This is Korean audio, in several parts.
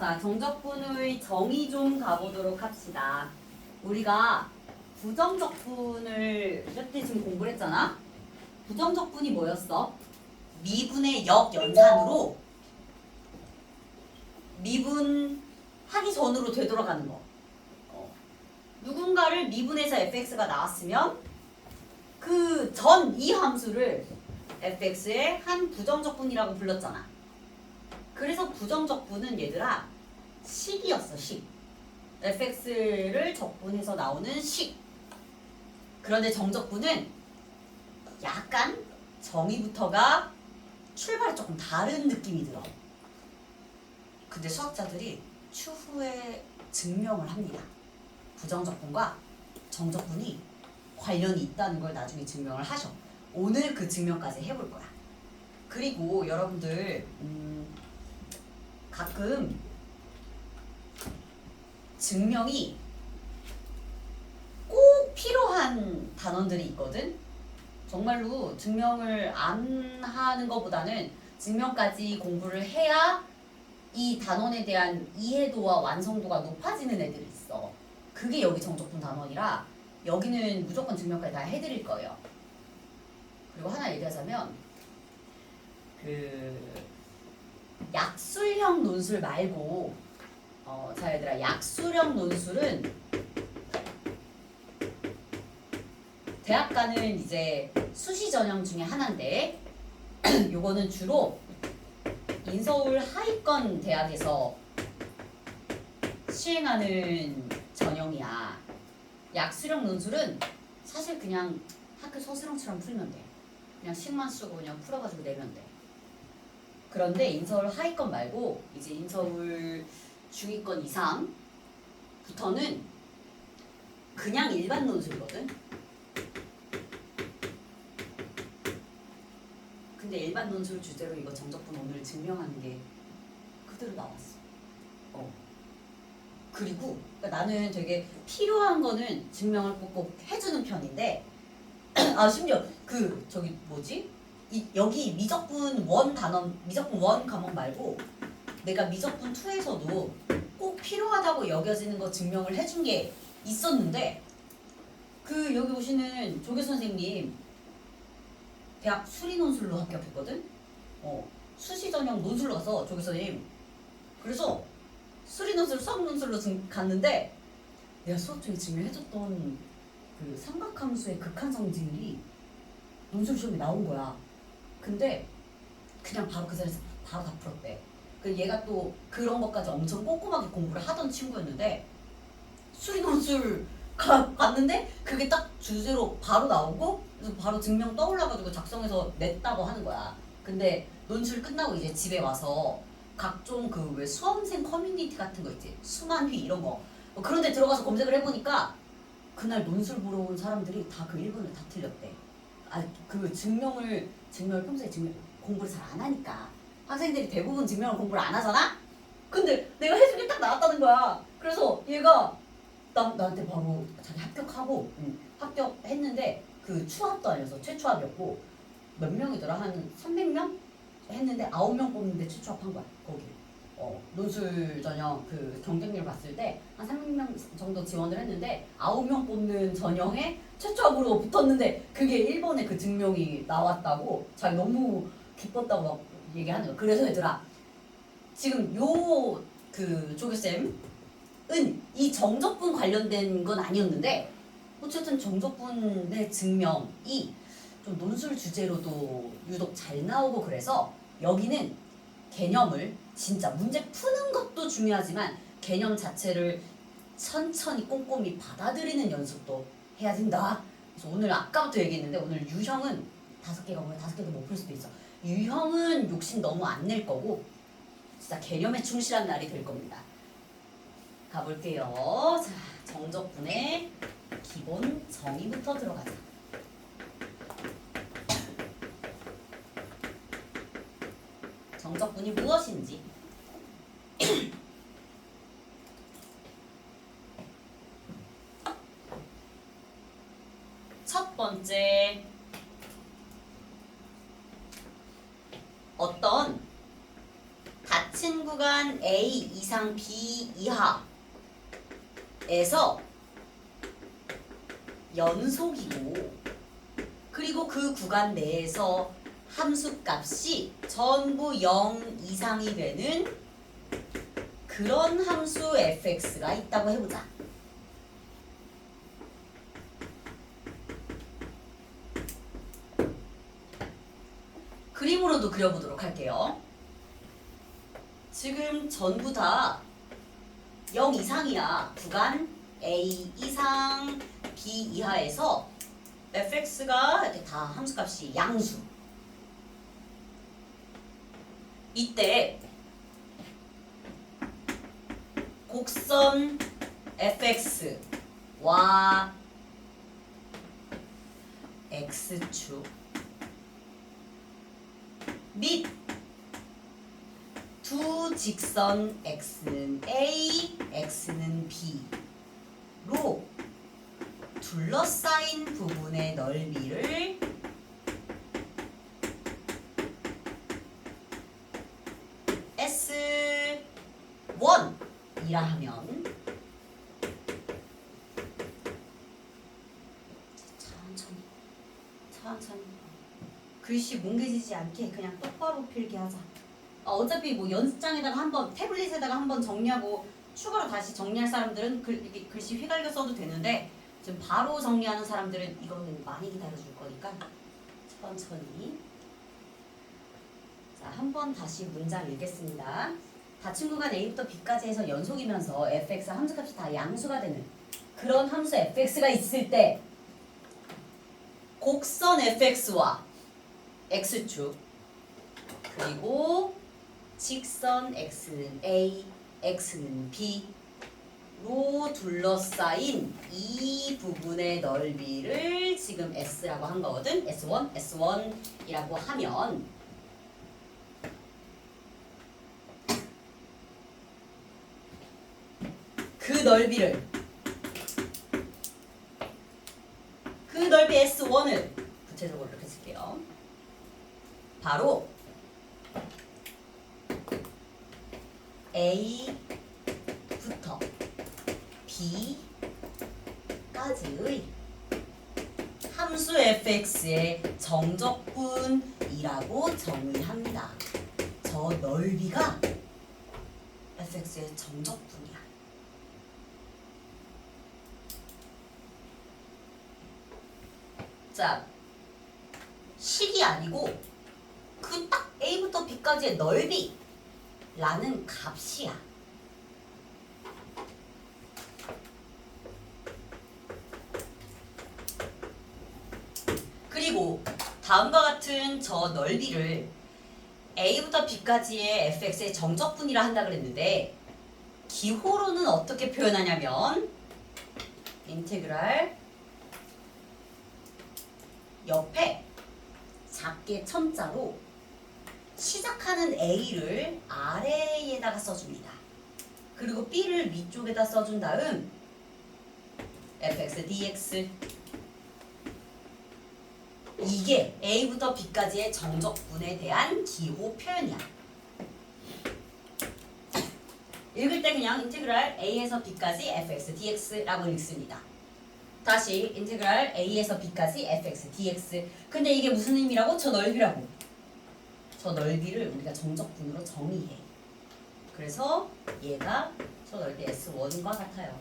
자, 정적분의 정의 좀 가보도록 합시다. 우리가 부정적분을 몇 대 지금 공부를 했잖아? 부정적분이 뭐였어? 미분의 역연산으로 미분하기 전으로 되돌아가는 거. 누군가를 미분해서 fx가 나왔으면 그 전 이 함수를 fx의 한 부정적분이라고 불렀잖아. 그래서 부정적분은 얘들아 식이었어. 식. fx를 적분해서 나오는 식. 그런데 정적분은 약간 정의부터가 출발이 조금 다른 느낌이 들어. 근데 수학자들이 추후에 증명을 합니다. 부정적분과 정적분이 관련이 있다는 걸 나중에 증명을 하셔. 오늘 그 증명까지 해볼 거야. 그리고 여러분들 가끔 증명이 꼭 필요한 단원들이 있거든. 정말로 증명을 안 하는 것보다는 증명까지 공부를 해야 이 단원에 대한 이해도와 완성도가 높아지는 애들이 있어. 그게 여기 정적분 단원이라 여기는 무조건 증명까지 다 해드릴 거예요. 그리고 하나 얘기하자면 그 약술형 논술 말고 자 얘들아, 약술형 논술은 대학 가는 이제 수시 전형 중에 하나인데 요거는 주로 인서울 하위권 대학에서 시행하는 전형이야. 약술형 논술은 사실 그냥 학교 서술형처럼 풀면 돼. 그냥 식만 쓰고 그냥 풀어가지고 내면 돼. 그런데 인서울 하위권 말고 이제 인서울 중위권 이상부터는 그냥 일반 논술이거든. 근데 일반 논술 주제로 이거 정적분 오늘 증명하는 게 그대로 나왔어. 그리고 그러니까 나는 되게 필요한 거는 증명을 꼭 해주는 편인데 아 심지어 그 저기 뭐지? 여기 미적분 1 단원, 미적분 1 과목 말고 내가 미적분 2에서도 꼭 필요하다고 여겨지는 거 증명을 해준 게 있었는데 그 여기 오시는 조교 선생님 대학 수리 논술로 합격했거든. 수시 전형 논술로 가서 조교 선생님. 그래서 수리 논술, 수학 논술로 갔는데 내가 수업 중에 증명해줬던 그 삼각함수의 극한 성질이 논술 시험에 나온 거야. 근데 그냥 바로 그 자리에서 바로 다 풀었대. 그 얘가 또 그런 것까지 엄청 꼼꼼하게 공부를 하던 친구였는데 수리 논술 갔는데 그게 딱 주제로 바로 나오고 그래서 바로 증명 떠올라가지고 작성해서 냈다고 하는 거야. 근데 논술 끝나고 이제 집에 와서 각종 그 왜 수험생 커뮤니티 같은 거 있지? 수만휘 이런 거 그런 데 들어가서 검색을 해보니까 그날 논술 보러 온 사람들이 다 그 1번을 다 틀렸대. 그 증명을 평소에 공부를 잘 안 하니까 학생들이 대부분 증명을 공부를 안 하잖아? 근데 내가 해준 게 딱 나왔다는 거야. 그래서 얘가 나한테 바로 자기 합격하고 합격했는데 그 추합도 아니어서 최추합이었고 몇 명이더라? 한 300명? 했는데 9명 뽑는데 최추합한 거야. 거기 논술 전형 그 경쟁률 봤을 때 한 300명 정도 지원을 했는데 9명 뽑는 전형에 최초합으로 붙었는데 그게 1번에 그 증명이 나왔다고 자기 너무 기뻤다고 막 얘기하는 거야. 그래서 얘들아 지금 요 그 조교쌤은 이 정적분 관련된 건 아니었는데 어쨌든 정적분의 증명이 좀 논술 주제로도 유독 잘 나오고 그래서 여기는 개념을 진짜 문제 푸는 것도 중요하지만 개념 자체를 천천히 꼼꼼히 받아들이는 연습도 해야 된다. 그래서 오늘 아까부터 얘기했는데 오늘 유형은 5개가 뭐야 5개도 못 풀 수도 있어. 유형은 욕심 너무 안 낼 거고 진짜 개념에 충실한 날이 될 겁니다. 가볼게요. 자, 정적분의 기본 정의부터 들어가자. 정적분이 무엇인지 첫 번째 어떤 닫힌 구간 A 이상 B 이하에서 연속이고 그리고 그 구간 내에서 함수값이 전부 0 이상이 되는 그런 함수 fx가 있다고 해보자. 그림으로도 그려보도록 할게요. 지금 전부 다 0 이상이야. 구간 A 이상 B 이하에서 fx가 이렇게 다 함수값이 양수. 이때 곡선 fx와 x축 및 두 직선 x는 A, x는 B로 둘러싸인 부분의 넓이를 S1이라 하면 천천히 글씨 뭉개지지 않게 그냥 똑바로 필게 하자. 어차피 뭐 연습장에다가 한번 태블릿에다가 한번 정리하고 추가로 다시 정리할 사람들은 이렇게 글씨 휘갈겨 써도 되는데 지금 바로 정리하는 사람들은 이거는 많이 기다려줄 거니까 천천히. 자, 한번 다시 문장 읽겠습니다. 닫힌 구간 A부터 B까지 해서 연속이면서 fx 함수값이 다 양수가 되는 그런 함수 fx가 있을 때 곡선 fx와 x축 그리고 직선 x는 A, x는 B로 둘러싸인 이 부분의 넓이를 지금 S라고 한 거거든. S1이라고 하면 그 넓이 S1을 구체적으로 이렇게 쓸게요. 바로 A부터 B까지의 함수 fx의 정적분이라고 정의합니다. 저 넓이가 fx의 정적분이야. 자, 식이 아니고 그 딱 A부터 B까지의 넓이라는 값이야. 그리고 다음과 같은 저 넓이를 A부터 B까지의 fx의 정적분이라 한다 그랬는데 기호로는 어떻게 표현하냐면 인테그랄 옆에 작게 첨자로 시작하는 A를 아래에다가 써줍니다. 그리고 B를 위쪽에다 써준 다음 fx dx 이게 A부터 B까지의 정적분에 대한 기호 표현이야. 읽을 때 그냥 인테그랄 A에서 B까지 fx dx라고 읽습니다. 다시 인테그랄 A에서 B까지 fx dx. 근데 이게 무슨 의미라고? 저 넓이라고. 저 넓이를 우리가 정적분으로 정의해. 그래서 얘가 저 넓이 S1과 같아요.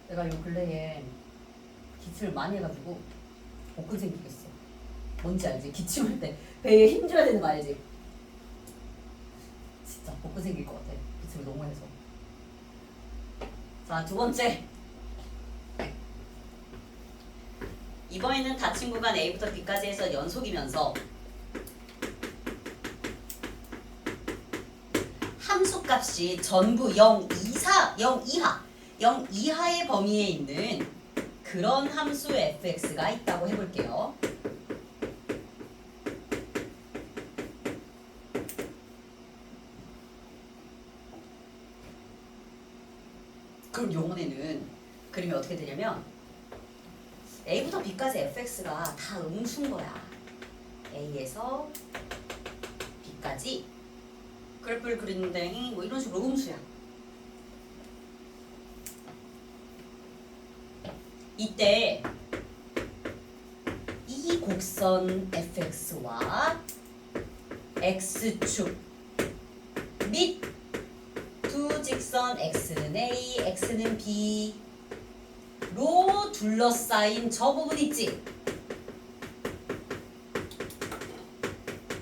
내가 요 근래에 기침을 많이 해가지고 복근 생기겠어. 뭔지 알지? 기침할 때 배에 힘줘야 되는 거 알지? 진짜 복근 생길 것 같아. 기침을 너무 해서. 자, 두 번째. 이번에는 닫힌 구간 A부터 B까지 해서 연속이면서 함수값이 전부 0 이하의 범위에 있는 그런 함수 fx가 있다고 해볼게요. 그럼 요번에는 그림이 어떻게 되냐면 A부터 B까지 fx가 다 음수인 거야. A에서 B까지 그래프를 그리는데 뭐 이런 식으로 음수야. 이때 이 곡선 fx와 x축 및 두 직선 x는 A, x는 B로 둘러싸인 저 부분 있지?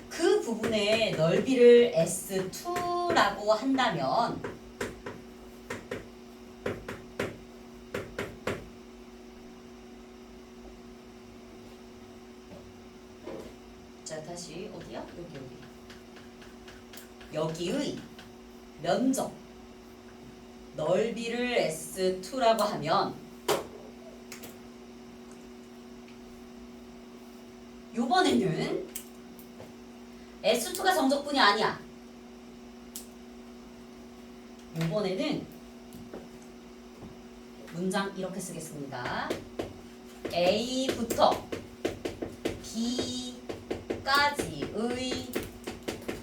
그 부분의 넓이를 S2라고 한다면 자 다시 어디야? 여기의 면적 넓이를 S2라고 하면 요번에는 S2가 정적분이 아니야. 요번에는 문장 이렇게 쓰겠습니다. A부터 B까지의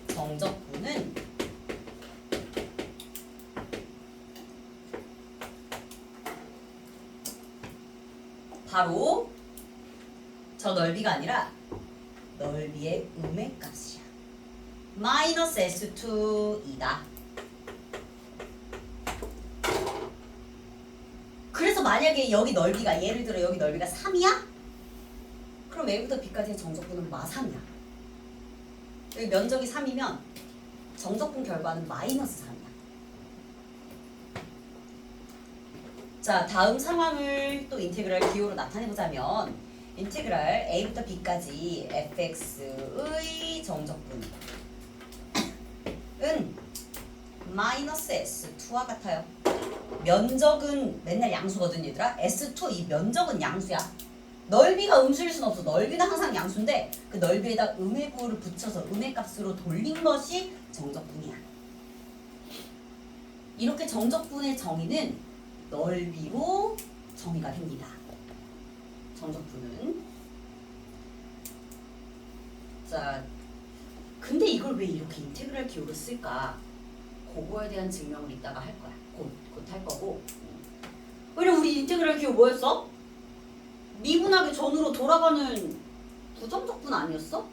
정적분은 바로 저 넓이가 아니라 넓이의 음의 값이야. 마이너스 S2이다. 그래서 만약에 여기 넓이가 예를 들어 여기 넓이가 3이야? 그럼 A부터 B까지의 정적분은 마3이야. 여기 면적이 3이면 정적분 결과는 마이너스 3이야. 자, 다음 상황을 또 인테그랄 기호로 나타내보자면 인테그랄 A부터 B까지 fx의 정적분은 마이너스 S2와 같아요. 면적은 맨날 양수거든 얘들아. S2 이 면적은 양수야. 넓이가 음수일 순 없어. 넓이는 항상 양수인데 그 넓이에다 음의 부호를 붙여서 음의 값으로 돌린 것이 정적분이야. 이렇게 정적분의 정의는 넓이로 정의가 됩니다. 정적분은. 자, 근데 이걸 왜 이렇게 인테그랄 기호로 쓸까? 그거에 대한 증명을 이따가 할 거야. 곧 할 거고. 왜냐면 우리 인테그랄 기호 뭐였어? 미분하기 전으로 돌아가는 부정적분 아니었어?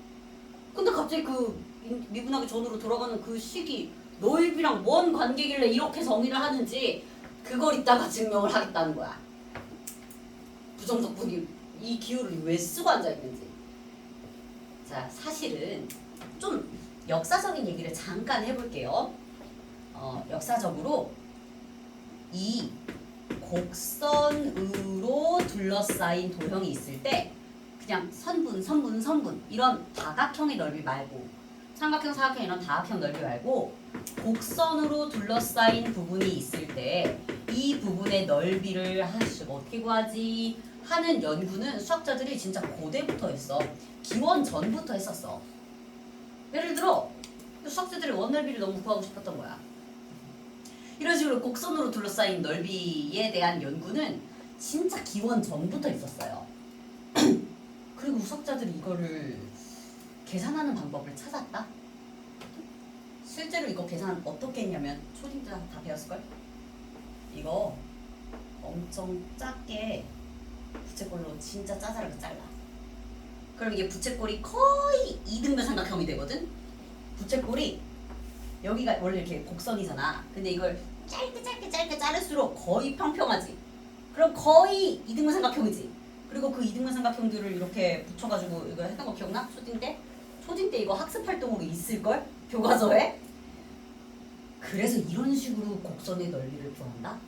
근데 갑자기 그 미분하기 전으로 돌아가는 그 식이 넓이랑 뭔 관계길래 이렇게 정의를 하는지 그걸 이따가 증명을 하겠다는 거야. 부정적분이 이 기호를 왜 쓰고 앉아있는지. 자, 사실은 좀 역사적인 얘기를 잠깐 해볼게요. 역사적으로 이 곡선으로 둘러싸인 도형이 있을 때 그냥 선분 이런 다각형의 넓이 말고 삼각형, 사각형 이런 다각형 넓이 말고 곡선으로 둘러싸인 부분이 있을 때 이 부분의 넓이를 어떻게 구하지 하는 연구는 수학자들이 진짜 고대부터 했어. 기원 전부터 했었어. 예를 들어 수학자들이 원넓이를 너무 구하고 싶었던 거야. 이런 식으로 곡선으로 둘러싸인 넓이에 대한 연구는 진짜 기원 전부터 있었어요. 그리고 수학자들이 이거를 계산하는 방법을 찾았다. 실제로 이거 계산 어떻게 했냐면 초딩 때 다 배웠을걸? 이거 엄청 작게 부채꼴로 진짜 짜잘하게 잘라. 그럼 이게 부채꼴이 거의 이등변 삼각형이 되거든? 부채꼴이 여기가 원래 이렇게 곡선이잖아. 근데 이걸 짧게 자를수록 거의 평평하지. 그럼 거의 이등변 삼각형이지. 그리고 그 이등변 삼각형들을 이렇게 붙여가지고 이거 했던 거 기억나? 초딩 때? 초딩 때 이거 학습 활동으로 있을걸? 교과서에? 그래서 이런 식으로 곡선의 넓이를 구한다?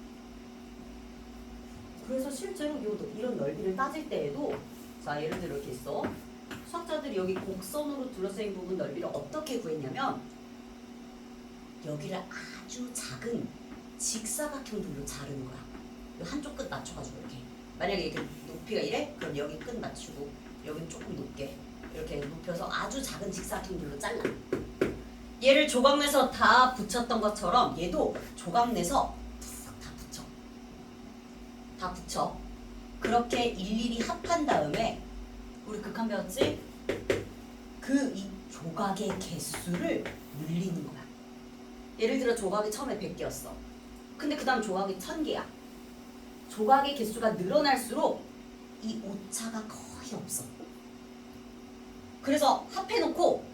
그래서 실제로 이런 넓이를 따질 때에도 자 예를 들어 이렇게 있어. 수학자들이 여기 곡선으로 둘러싸인 부분 넓이를 어떻게 구했냐면 여기를 아주 작은 직사각형들로 자르는 거야. 한쪽 끝 맞춰가지고 이렇게. 만약에 이렇게 높이가 이래? 그럼 여기 끝 맞추고 여긴 조금 높게 이렇게 높여서 아주 작은 직사각형들로 잘라. 얘를 조각내서 다 붙였던 것처럼 얘도 조각내서 다 붙여. 그렇게 일일이 합한 다음에 우리 극한 배웠지? 그 이 조각의 개수를 늘리는 거야. 예를 들어 조각이 처음에 100개였어. 근데 그 다음 조각이 1000개야. 조각의 개수가 늘어날수록 이 오차가 거의 없어. 그래서 합해놓고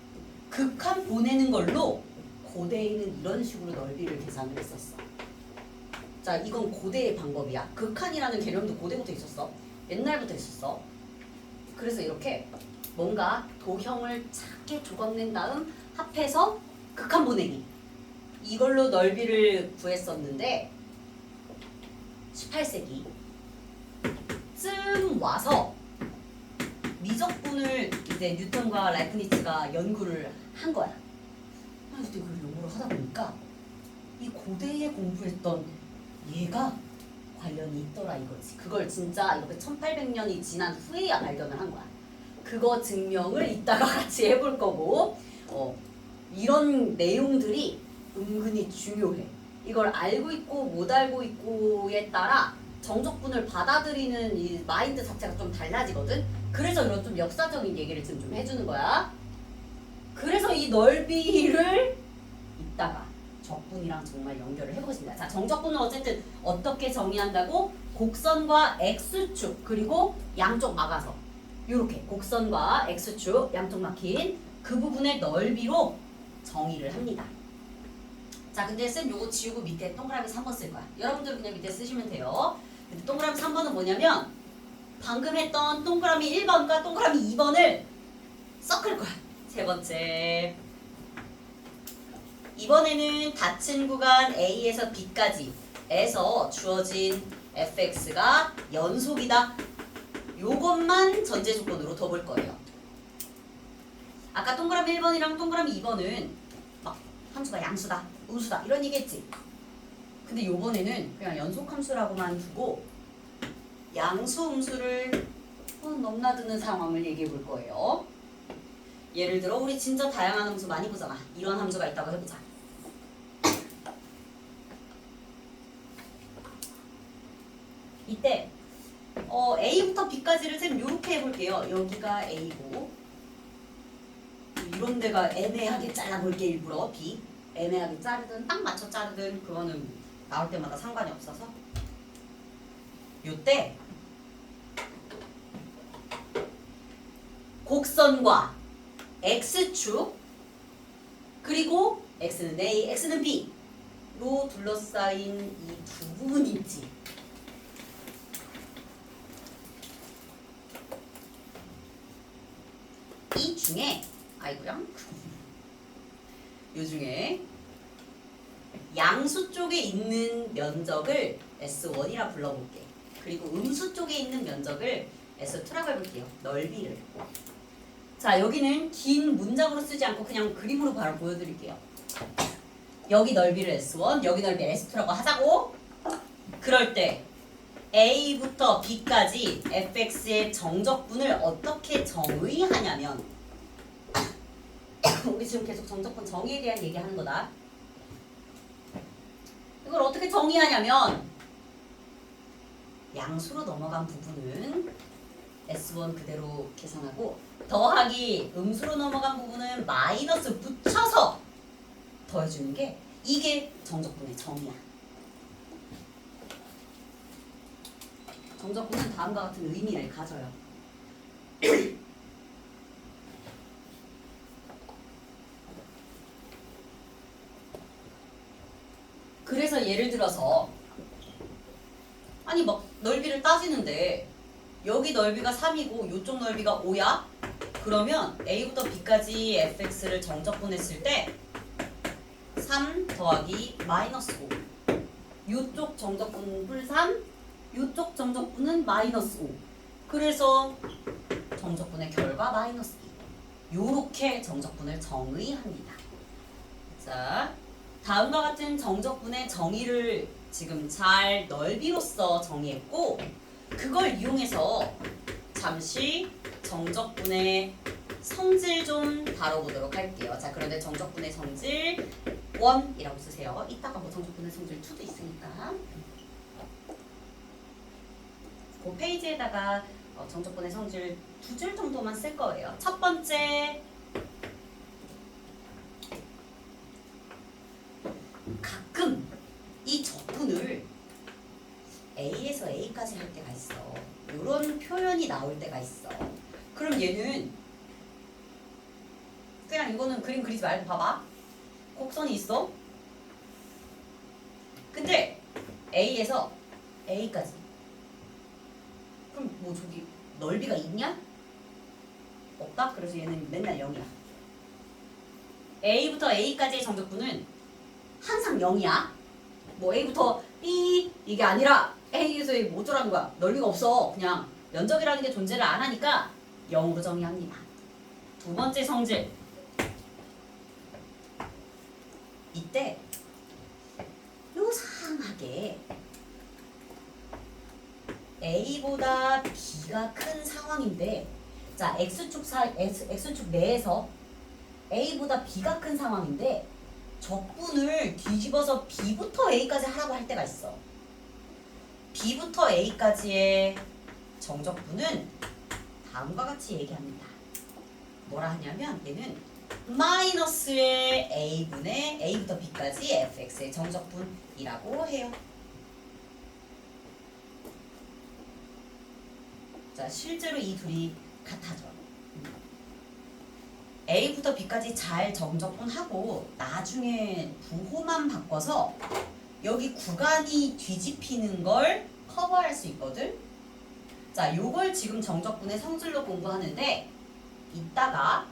극한 보내는 걸로 고대에는 이런 식으로 넓이를 계산을 했었어. 자, 이건 고대의 방법이야. 극한이라는 개념도 고대부터 있었어. 옛날부터 있었어. 그래서 이렇게 뭔가 도형을 작게 조각낸 다음 합해서 극한 보내기. 이걸로 넓이를 구했었는데 18세기 쯤 와서 미적분을 이제 뉴턴과 라이프니츠가 연구를 한 거야. 그때 그걸 연구를 하다 보니까 이 고대에 공부했던 얘가 관련이 있더라 이거지. 그걸 진짜 이렇게 1800년이 지난 후에야 발견을 한 거야. 그거 증명을 이따가 같이 해볼 거고 이런 내용들이 은근히 중요해. 이걸 알고 있고 못 알고 있고에 따라 정적분을 받아들이는 이 마인드 자체가 좀 달라지거든. 그래서 이런 좀 역사적인 얘기를 지금 좀 해주는 거야. 그래서 이 넓이를 이따가 적분이랑 정말 연결을 해보겠습니다. 자, 정적분은 어쨌든 어떻게 정의한다고? 곡선과 X축 그리고 양쪽 막아서 이렇게 곡선과 X축 양쪽 막힌 그 부분의 넓이로 정의를 합니다. 자, 근데 쌤 요거 지우고 밑에 동그라미 3번 쓸 거야. 여러분들 그냥 밑에 쓰시면 돼요. 근데 동그라미 3번은 뭐냐면 방금 했던 동그라미 1번과 동그라미 2번을 섞을 거야. 세 번째. 이번에는 닫힌 구간 A에서 B까지 에서 주어진 fx가 연속이다. 요것만 전제 조건으로 더 볼 거예요. 아까 동그라미 1번이랑 동그라미 2번은 막 함수가 양수다, 음수다 이런 얘기했지. 근데 요번에는 그냥 연속 함수라고만 두고 양수, 음수를 넘나드는 상황을 얘기해 볼 거예요. 예를 들어 우리 진짜 다양한 함수 많이 보잖아. 이런 함수가 있다고 해보자. 이때 A부터 B까지를 쌤 요렇게 해볼게요. 여기가 A고 이런 데가 애매하게 잘라볼게. 일부러 B 애매하게 자르든 딱 맞춰 자르든 그거는 나올 때마다 상관이 없어서 요때 곡선과 X축 그리고 X는 A, X는 B로 둘러싸인 이 두 부분이 있지. 이 중에 아이고야 요 중에 양수 쪽에 있는 면적을 S1이라 불러볼게. 그리고 음수 쪽에 있는 면적을 S2라고 해볼게요. 넓이를. 자, 여기는 긴 문장으로 쓰지 않고 그냥 그림으로 바로 보여드릴게요. 여기 넓이를 S1, 여기 넓이 S2라고 하자고. 그럴 때 A부터 B까지 fx의 정적분을 어떻게 정의하냐면 우리 지금 계속 정적분 정의에 대한 얘기하는 거다. 이걸 어떻게 정의하냐면 양수로 넘어간 부분은 S1 그대로 계산하고 더하기 음수로 넘어간 부분은 마이너스 붙여서 더해주는 게 이게 정적분의 정의야. 정적분은 다음과 같은 의미를 가져요. 그래서 예를 들어서 아니 막 넓이를 따지는데 여기 넓이가 3이고 이쪽 넓이가 5야? 그러면 A부터 B까지 fx를 정적분했을 때 3 더하기 마이너스 5 이쪽 정적분은 풀 3 이쪽 정적분은 마이너스 5 그래서 정적분의 결과 마이너스 2 요렇게 정적분을 정의합니다. 자, 다음과 같은 정적분의 정의를 지금 잘 넓이로써 정의했고 그걸 이용해서 잠시 정적분의 성질 좀 다뤄보도록 할게요. 자, 그런데 정적분의 성질 1이라고 쓰세요. 이따가 뭐 정적분의 성질 2도 있으니까. 그 페이지에다가 정적분의 성질 2줄 정도만 쓸 거예요. 첫 번째, 가끔 이 적분을 A에서 A까지 할 때가 있어. 이런 표현이 나올 때가 있어. 그럼 얘는 그냥 이거는 그림 그리지 말고 봐봐. 곡선이 있어. 근데 A에서 A까지. 그럼 뭐 저기 넓이가 있냐? 없다? 그래서 얘는 맨날 0이야. A부터 A까지의 정적분은 항상 0이야. 뭐 A부터 B 이게 아니라 A에서 A 뭐 어쩌라는 거야. 넓이가 없어. 그냥 면적이라는 게 존재를 안 하니까 0으로 정의합니다. 두 번째 성질. 이때 요상하게 A보다 B가 큰 상황인데, 자 X축 내에서 A보다 B가 큰 상황인데 적분을 뒤집어서 B부터 A까지 하라고 할 때가 있어. B부터 A까지의 정적분은 다음과 같이 얘기합니다. 뭐라 하냐면 얘는 마이너스의 A분의 A부터 B까지 fx의 정적분이라고 해요. 자, 실제로 이 둘이 같아져. A부터 B까지 잘 정적분하고 나중에 부호만 바꿔서 여기 구간이 뒤집히는 걸 커버할 수 있거든. 자, 요걸 지금 정적분의 성질로 공부하는데 이따가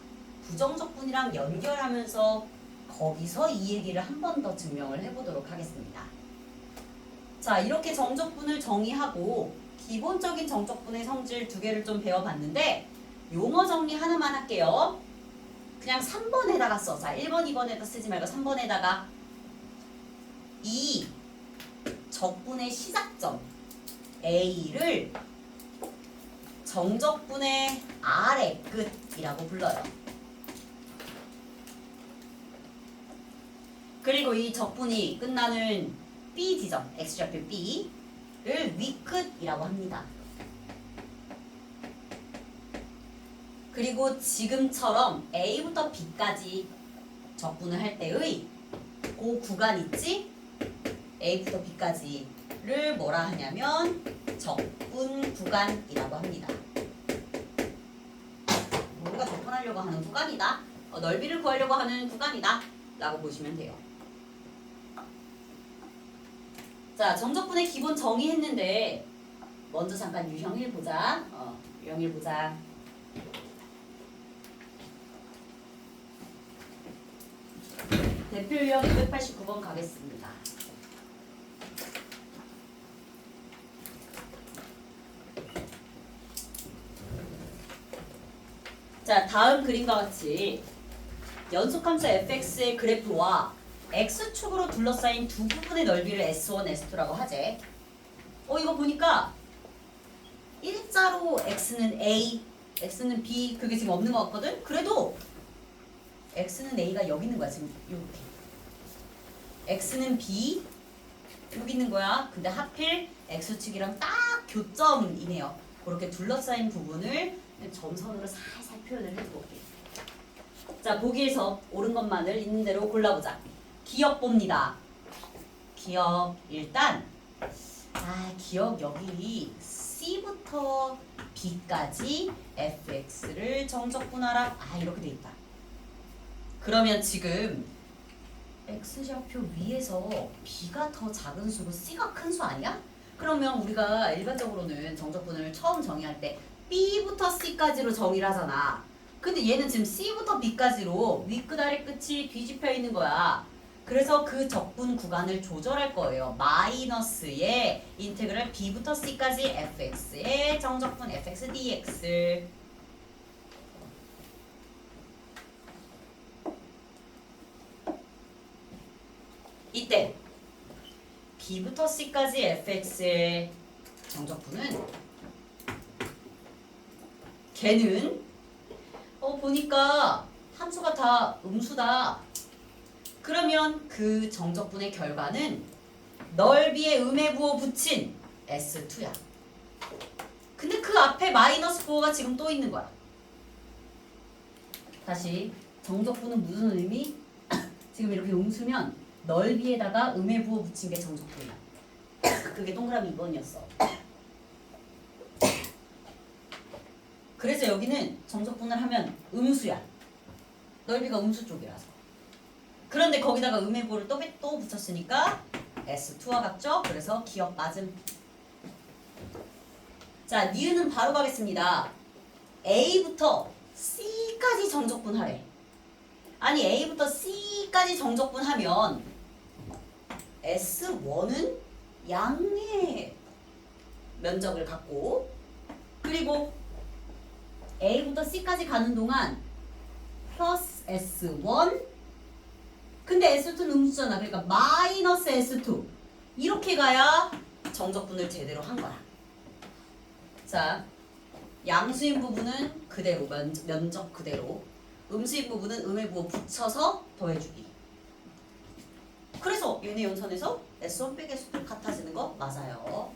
부정적분이랑 연결하면서 거기서 이 얘기를 한 번 더 증명을 해보도록 하겠습니다. 자, 이렇게 정적분을 정의하고 기본적인 정적분의 성질 2개를 좀 배워봤는데 용어 정리 하나만 할게요. 그냥 3번에다가 써. 자, 1번, 2번에다 쓰지 말고 3번에다가 이 적분의 시작점 A를 정적분의 아래 끝이라고 불러요. 그리고 이 적분이 끝나는 B 지점, X좌표 B를 위끝이라고 합니다. 그리고 지금처럼 A부터 B까지 적분을 할 때의 그 구간 있지? A부터 B까지를 뭐라 하냐면 적분 구간이라고 합니다. 우리가 적분하려고 하는 구간이다. 넓이를 구하려고 하는 구간이다. 라고 보시면 돼요. 자, 정적분의 기본 정의했는데 먼저 잠깐 유형일 보자. 유형일 보자. 대표 유형 289번 가겠습니다. 자, 다음 그림과 같이 연속함수 fx의 그래프와 x축으로 둘러싸인 두 부분의 넓이를 S1, S2라고 하재. 이거 보니까 일자로 x는 A, x는 B 그게 지금 없는 것 같거든? 그래도 x는 A가 여기 있는 거야. 지금 이렇게. x는 B 여기 있는 거야. 근데 하필 x축이랑 딱 교점이네요. 그렇게 둘러싸인 부분을 점선으로 살살 표현을 해볼게요. 자, 보기에서 옳은 것만을 있는 대로 골라보자. 기억 봅니다. 기억 일단 기억 여기 C부터 B까지 fx를 정적분하라. 이렇게 돼 있다. 그러면 지금 x좌표 위에서 B가 더 작은 수고 C가 큰 수 아니야? 그러면 우리가 일반적으로는 정적분을 처음 정의할 때 B부터 C까지로 정의를 하잖아. 근데 얘는 지금 C부터 B까지로 윗끝 아래끝이 뒤집혀 있는 거야. 그래서 그 적분 구간을 조절할 거예요. 마이너스의 인테그랄 B부터 C까지 fx의 정적분 fx dx. 이때 B부터 C까지 fx의 정적분은 걔는 보니까 함수가 다 음수다. 그러면 그 정적분의 결과는 넓이에 음의 부호 붙인 S2야. 근데 그 앞에 마이너스 부호가 지금 또 있는 거야. 다시 정적분은 무슨 의미? 지금 이렇게 음수면 넓이에다가 음의 부호 붙인 게 정적분이야. 그게 동그라미 2번이었어. 그래서 여기는 정적분을 하면 음수야. 넓이가 음수 쪽이라서. 그런데 거기다가 음의 부호를 또 붙였으니까 S2와 같죠? 그래서 기억 맞음. 자, 니은은 바로 가겠습니다. A부터 C까지 정적분하래. 아니 A부터 C까지 정적분하면 S1은 양의 면적을 갖고 그리고 A부터 C까지 가는 동안 플러스 S1 근데 S2는 음수잖아. 그러니까 마이너스 S2 이렇게 가야 정적분을 제대로 한 거야. 자, 양수인 부분은 그대로 면적 그대로 음수인 부분은 음의 부호 붙여서 더해주기. 그래서 얘네 연산에서 S1 빼기 S2 같아지는 거 맞아요.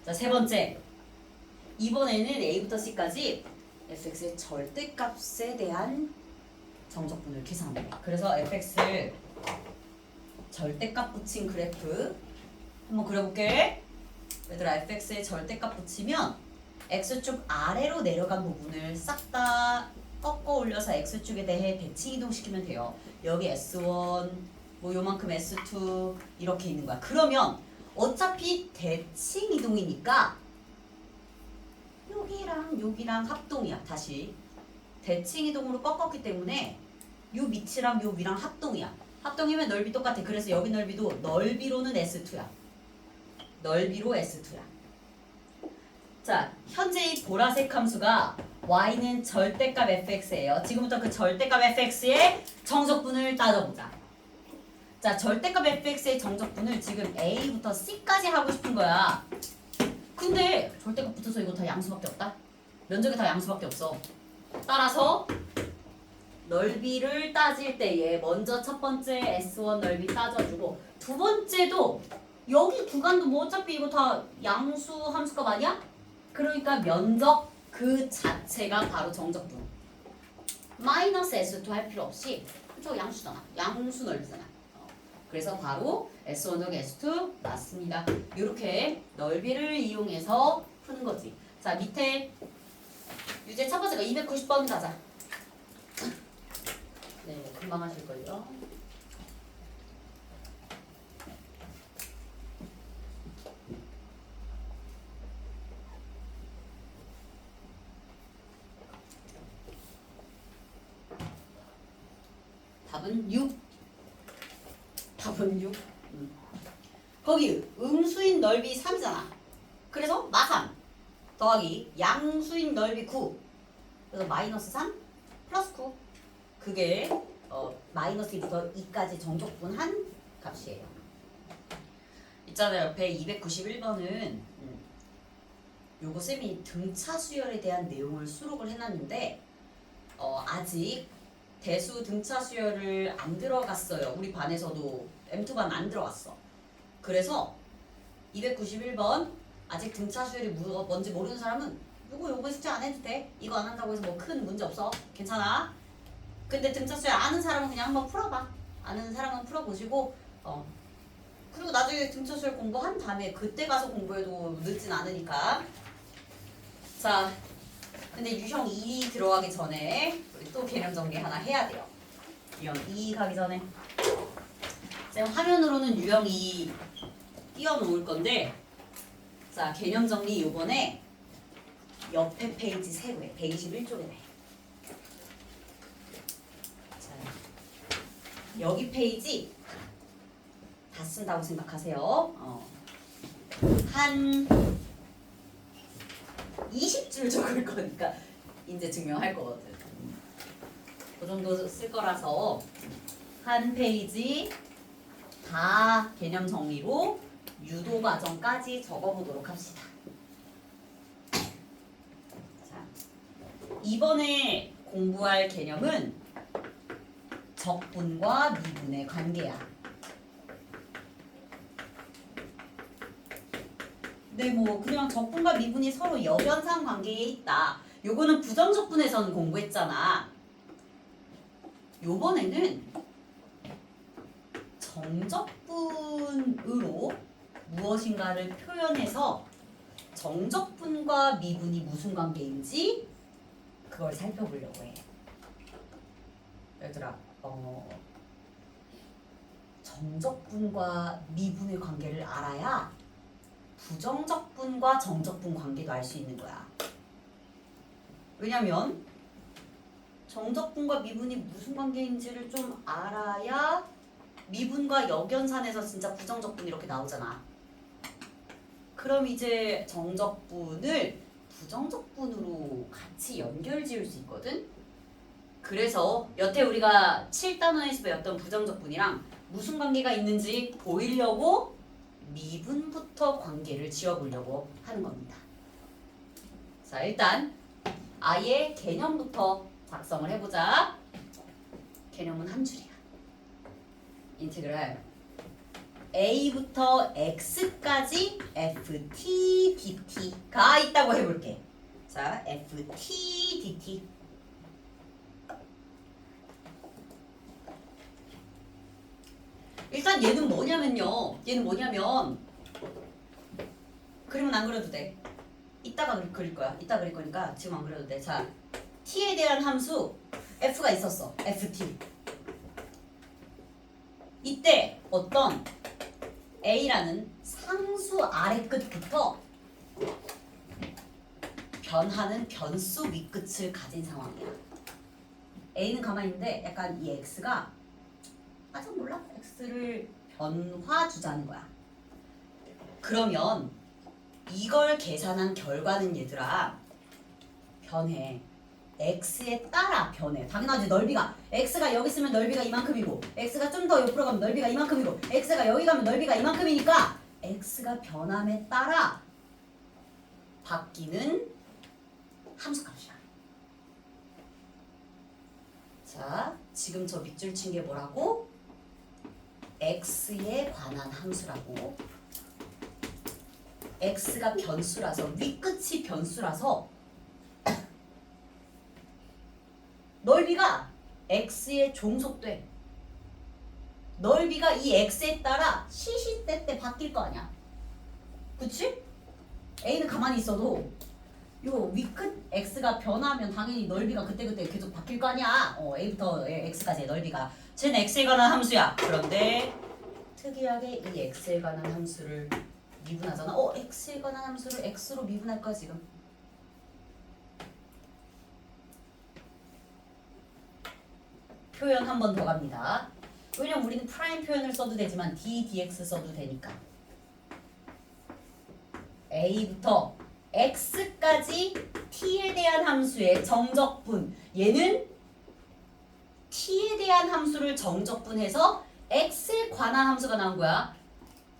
자, 세 번째. 이번에는 A부터 C까지 fx의 절대값에 대한 정적분을 계산합니다. 그래서 fx를 절대값 붙인 그래프 한번 그려볼게. 얘들아, fx의 절대값 붙이면 x축 아래로 내려간 부분을 싹 다 꺾어 올려서 x축에 대해 대칭 이동시키면 돼요. 여기 s1, 뭐 요만큼 s2 이렇게 있는 거야. 그러면 어차피 대칭 이동이니까 여기랑 합동이야. 다시 대칭 이동으로 꺾었기 때문에 요 밑이랑 요 위랑 합동이야. 합동이면 넓이 똑같아. 그래서 여기 넓이도 넓이로는 S2야. 넓이로 S2야. 자, 현재 이 보라색 함수가 y는 절대값 fx예요. 지금부터 그 절대값 fx의 정적분을 따져보자. 자, 절대값 fx의 정적분을 지금 a부터 c까지 하고 싶은 거야. 근데 절대값 붙어서 이거 다 양수밖에 없다. 면적이 다 양수밖에 없어. 따라서 넓이를 따질 때에 먼저 첫 번째 S1 넓이 따져주고 두 번째도 여기 구간도 뭐 어차피 이거 다 양수 함수값 아니야? 그러니까 면적 그 자체가 바로 정적분. 마이너스 S2 할 필요 없이 그쪽 양수잖아. 양수 넓이잖아. 그래서 바로 S1 더하기 S2 맞습니다. 이렇게 넓이를 이용해서 푸는 거지. 자, 밑에 유제 첫 번째가 290번 가자. 네, 금방 하실걸요. 답은 6. 답은 6. 거기 음수인 넓이 3이잖아. 그래서 마3 더하기 양수인 넓이 9. 그래서 마이너스 3 플러스 9. 그게 마이너스 1부터 2까지 정적분한 값이에요. 있잖아요. 옆에 291번은 요거 쌤이 등차 수열에 대한 내용을 수록을 해놨는데 아직 대수 등차 수열을 안 들어갔어요. 우리 반에서도 M2반 안 들어갔어. 그래서 291번 아직 등차 수열이 뭔지 모르는 사람은 요거 숙제 안 해도 돼. 이거 안 한다고 해서 뭐 큰 문제 없어. 괜찮아. 근데 등차 수열 아는 사람은 그냥 한번 풀어봐. 아는 사람은 풀어보시고 그리고 나중에 등차 수열 공부한 다음에 그때 가서 공부해도 늦진 않으니까. 자, 근데 유형 2 들어가기 전에 우리 또 개념 정리 하나 해야 돼요. 유형 2 가기 전에 쌤 화면으로는 유형 2 띄워놓을 건데 자, 개념 정리 요번에 옆에 페이지 새로 해. 121쪽에 해. 자, 여기 페이지 다 쓴다고 생각하세요. 한 20줄 적을 거니까 이제 증명할 거거든. 그 정도 쓸 거라서 한 페이지 다 개념 정리로 유도 과정까지 적어보도록 합시다. 자, 이번에 공부할 개념은 적분과 미분의 관계야. 네, 뭐 그냥 적분과 미분이 서로 역연상 관계에 있다. 요거는 부정적분에서는 공부했잖아. 요번에는 정적분으로 무엇인가를 표현해서 정적분과 미분이 무슨 관계인지 그걸 살펴보려고 해. 얘들아, 정적분과 미분의 관계를 알아야 부정적분과 정적분 관계도 알 수 있는 거야. 왜냐면 정적분과 미분이 무슨 관계인지를 좀 알아야 미분과 역연산에서 진짜 부정적분 이렇게 나오잖아. 그럼 이제 정적분을 부정적분으로 같이 연결지을 수 있거든. 그래서 여태 우리가 7단원에서 배웠던 부정적분이랑 무슨 관계가 있는지 보이려고 미분부터 관계를 지어보려고 하는 겁니다. 자, 일단 아예 개념부터 작성을 해보자. 개념은 한 줄이야. 인테그랄 a부터 x까지 ft dt가 있다고 해볼게. 자, ft dt. 일단 얘는 뭐냐면요. 얘는 뭐냐면 그림은 안 그려도 돼. 이따가 그릴 거야. 이따 그릴 거니까 지금 안 그려도 돼. 자, t에 대한 함수 f가 있었어. ft. 이때 어떤 a라는 상수 아래 끝부터 변하는 변수 윗끝을 가진 상황이야. a는 가만히 있는데 약간 이 x가 좀 몰라. x를 변화 주자는 거야. 그러면 이걸 계산한 결과는 얘들아 변해. x에 따라 변해. 당연하지. 넓이가 x가 여기 있으면 넓이가 이만큼이고 x가 좀 더 옆으로 가면 넓이가 이만큼이고 x가 여기 가면 넓이가 이만큼이니까 x가 변함에 따라 바뀌는 함수값이야. 자, 지금 저 밑줄 친 게 뭐라고? x에 관한 함수라고. x가 변수라서 윗끝이 변수라서 넓이가 x에 종속돼. 넓이가 이 x에 따라 시시때때 바뀔 거 아니야. 그치? a는 가만히 있어도 요 윗끝 x가 변하면 당연히 넓이가 그때그때 계속 바뀔 거 아니야. a부터 x까지의 넓이가. 쟤는 x에 관한 함수야. 그런데 특이하게 이 x에 관한 함수를 미분하잖아. x에 관한 함수를 x로 미분할 거야 지금. 표현 한 번 더 갑니다. 왜냐면 우리는 프라임 표현을 써도 되지만 d, dx 써도 되니까. a부터 x까지 t에 대한 함수의 정적분. 얘는 t에 대한 함수를 정적분해서 x에 관한 함수가 나온 거야.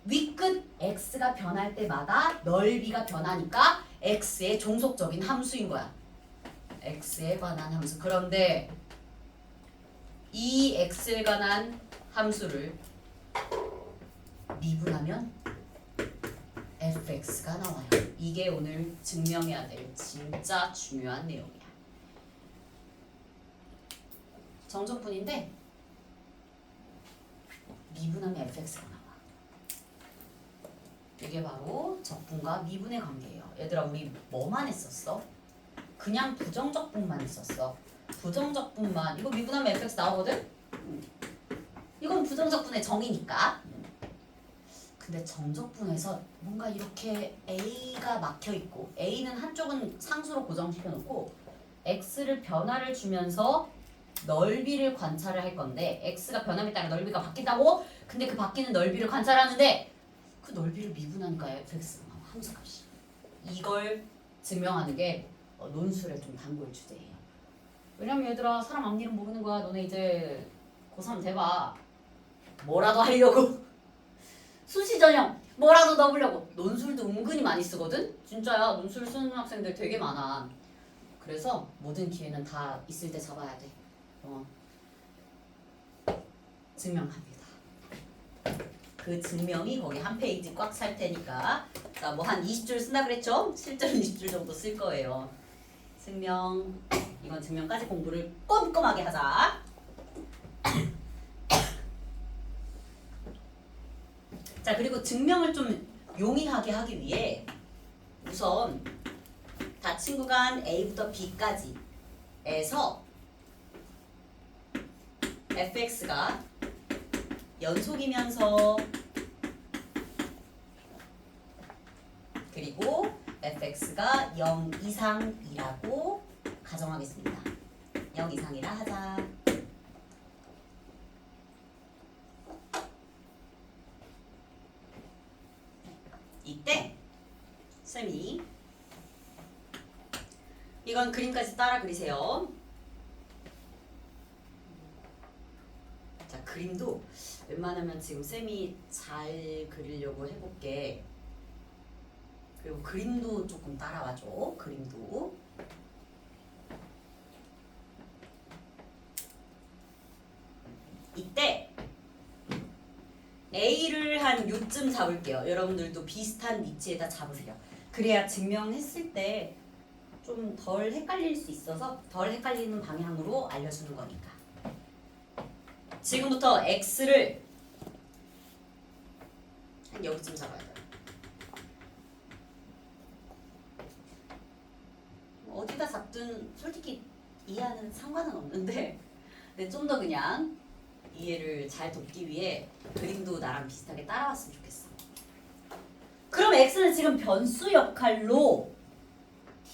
윗끝 x가 변할 때마다 넓이가 변하니까 x의 종속적인 함수인 거야. x에 관한 함수. 그런데 이 x에 관한 함수를 미분하면 fx가 나와요. 이게 오늘 증명해야 될 진짜 중요한 내용이야. 정적분인데 미분하면 fx가 나와. 이게 바로 적분과 미분의 관계예요. 얘들아, 우리 뭐만 했었어? 그냥 부정적분만 했었어. 부정적분만. 이거 미분하면 fx 나오거든? 이건 부정적분의 정이니까. 근데 정적분에서 뭔가 이렇게 a가 막혀있고 a는 한쪽은 상수로 고정시켜 놓고 x를 변화를 주면서 넓이를 관찰을 할 건데 x가 변함에 따라 넓이가 바뀐다고? 근데 그 바뀌는 넓이를 관찰하는데 그 넓이를 미분하니까 fx가 나와. 함수값이. 이걸 증명하는 게 논술의 좀 단골 주제예요. 왜냐면 얘들아 사람 앞일은 모르는 거야. 너네 이제 고3 돼봐. 뭐라도 하려고 수시 전형 뭐라도 넣으려고 논술도 은근히 많이 쓰거든? 진짜야. 논술 쓰는 학생들 되게 많아. 그래서 모든 기회는 다 있을 때 잡아야 돼. 증명합니다. 그 증명이 거기 한 페이지 꽉 찰 테니까 자, 뭐 한 20줄 쓴다 그랬죠? 실제로 20줄 정도 쓸 거예요. 증명, 이건 증명까지 공부를 꼼꼼하게 하자. 자, 그리고 증명을 좀 용이하게 하기 위해 우선 닫힌 구간 A부터 B까지 에서 fx가 연속이면서 그리고 fx가 0 이상이라고 가정하겠습니다. 0 이상이라 하자. 이때 쌤이 이건 그림까지 따라 그리세요. 자, 그림도 웬만하면 지금 쌤이 잘 그리려고 해볼게. 그리고 그림도 조금 따라와줘. 그림도. 이때 A를 한 요쯤 잡을게요. 여러분들도 비슷한 위치에다 잡으세요. 그래야 증명했을 때 좀 덜 헷갈릴 수 있어서 덜 헷갈리는 방향으로 알려주는 거니까. 지금부터 X를 한 여기쯤 잡아야 돼요. 어디다 잡든 솔직히 이해하는 상관은 없는데 근데 좀 더 그냥 이해를 잘 돕기 위해 그림도 나랑 비슷하게 따라왔으면 좋겠어. 그럼 X는 지금 변수 역할로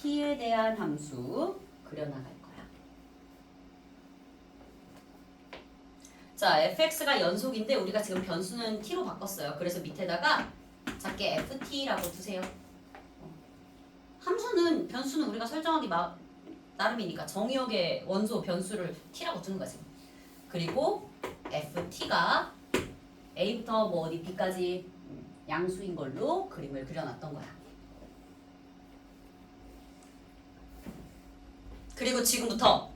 T에 대한 함수 그려나갈 거야. 자, fx가 연속인데 우리가 지금 변수는 t로 바꿨어요. 그래서 밑에다가 작게 ft라고 두세요. 함수는 변수는 우리가 설정하기 나름이니까 정의역의 원소 변수를 t라고 두는 거지. 그리고 ft가 a부터 뭐 어디 b까지 양수인 걸로 그림을 그려놨던 거야. 그리고 지금부터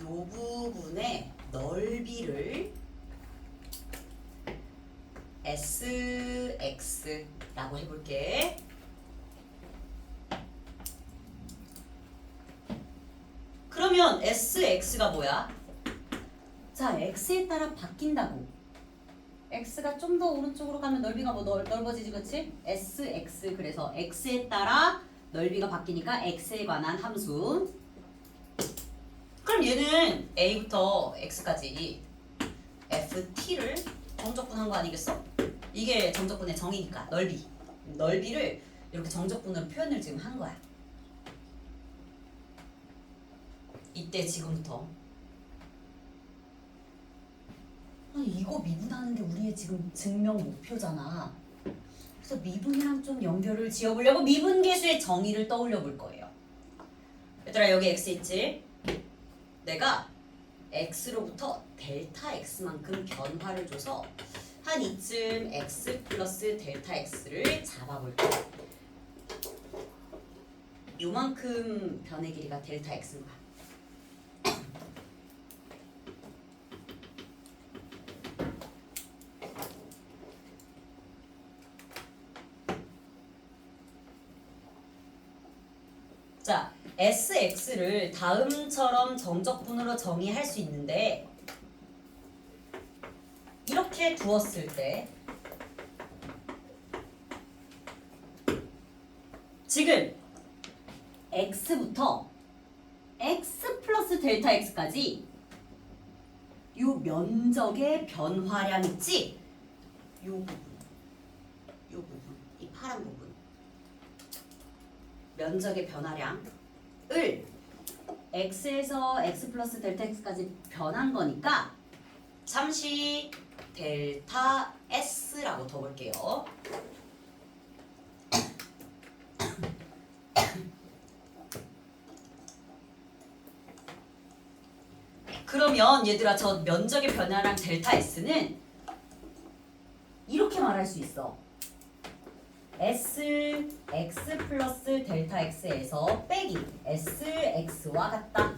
이 부분의 넓이를 sx라고 해볼게. 그러면 sx가 뭐야? 자, x에 따라 바뀐다고. x가 좀 더 오른쪽으로 가면 넓이가 뭐 넓어지지, 그치? sx. 그래서 x에 따라 넓이가 바뀌니까 x에 관한 함수. 그럼 얘는 a부터 x까지 ft를 정적분한 거 아니겠어? 이게 정적분의 정의니까 넓이를 이렇게 정적분으로 표현을 지금 한 거야. 이때 지금부터 이거 미분하는 게 우리의 지금 증명 목표잖아. 그래서 미분이랑 좀 연결을 지어보려고 미분계수의 정의를 떠올려 볼 거예요. 얘들아, 여기 x 있지? 내가 x로부터 델타 x만큼 변화를 줘서 한 이쯤 x 플러스 델타 x를 잡아볼 거야. 요만큼 변의 길이가 델타 x인 거야. 자, sx를 다음처럼 정적분으로 정의할 수 있는데 이렇게 두었을 때 지금 x부터 x 플러스 델타 x까지 이 면적의 변화량 있지? 이 부분, 이 파란 부분 면적의 변화량을 x에서 x 플러스 델타 x까지 변한 거니까 잠시 델타 s라고 둬볼게요. 그러면 얘들아, 저 면적의 변화량 델타 s는 이렇게 말할 수 있어. s x 플러스 델타 x에서 빼기 s x와 같다.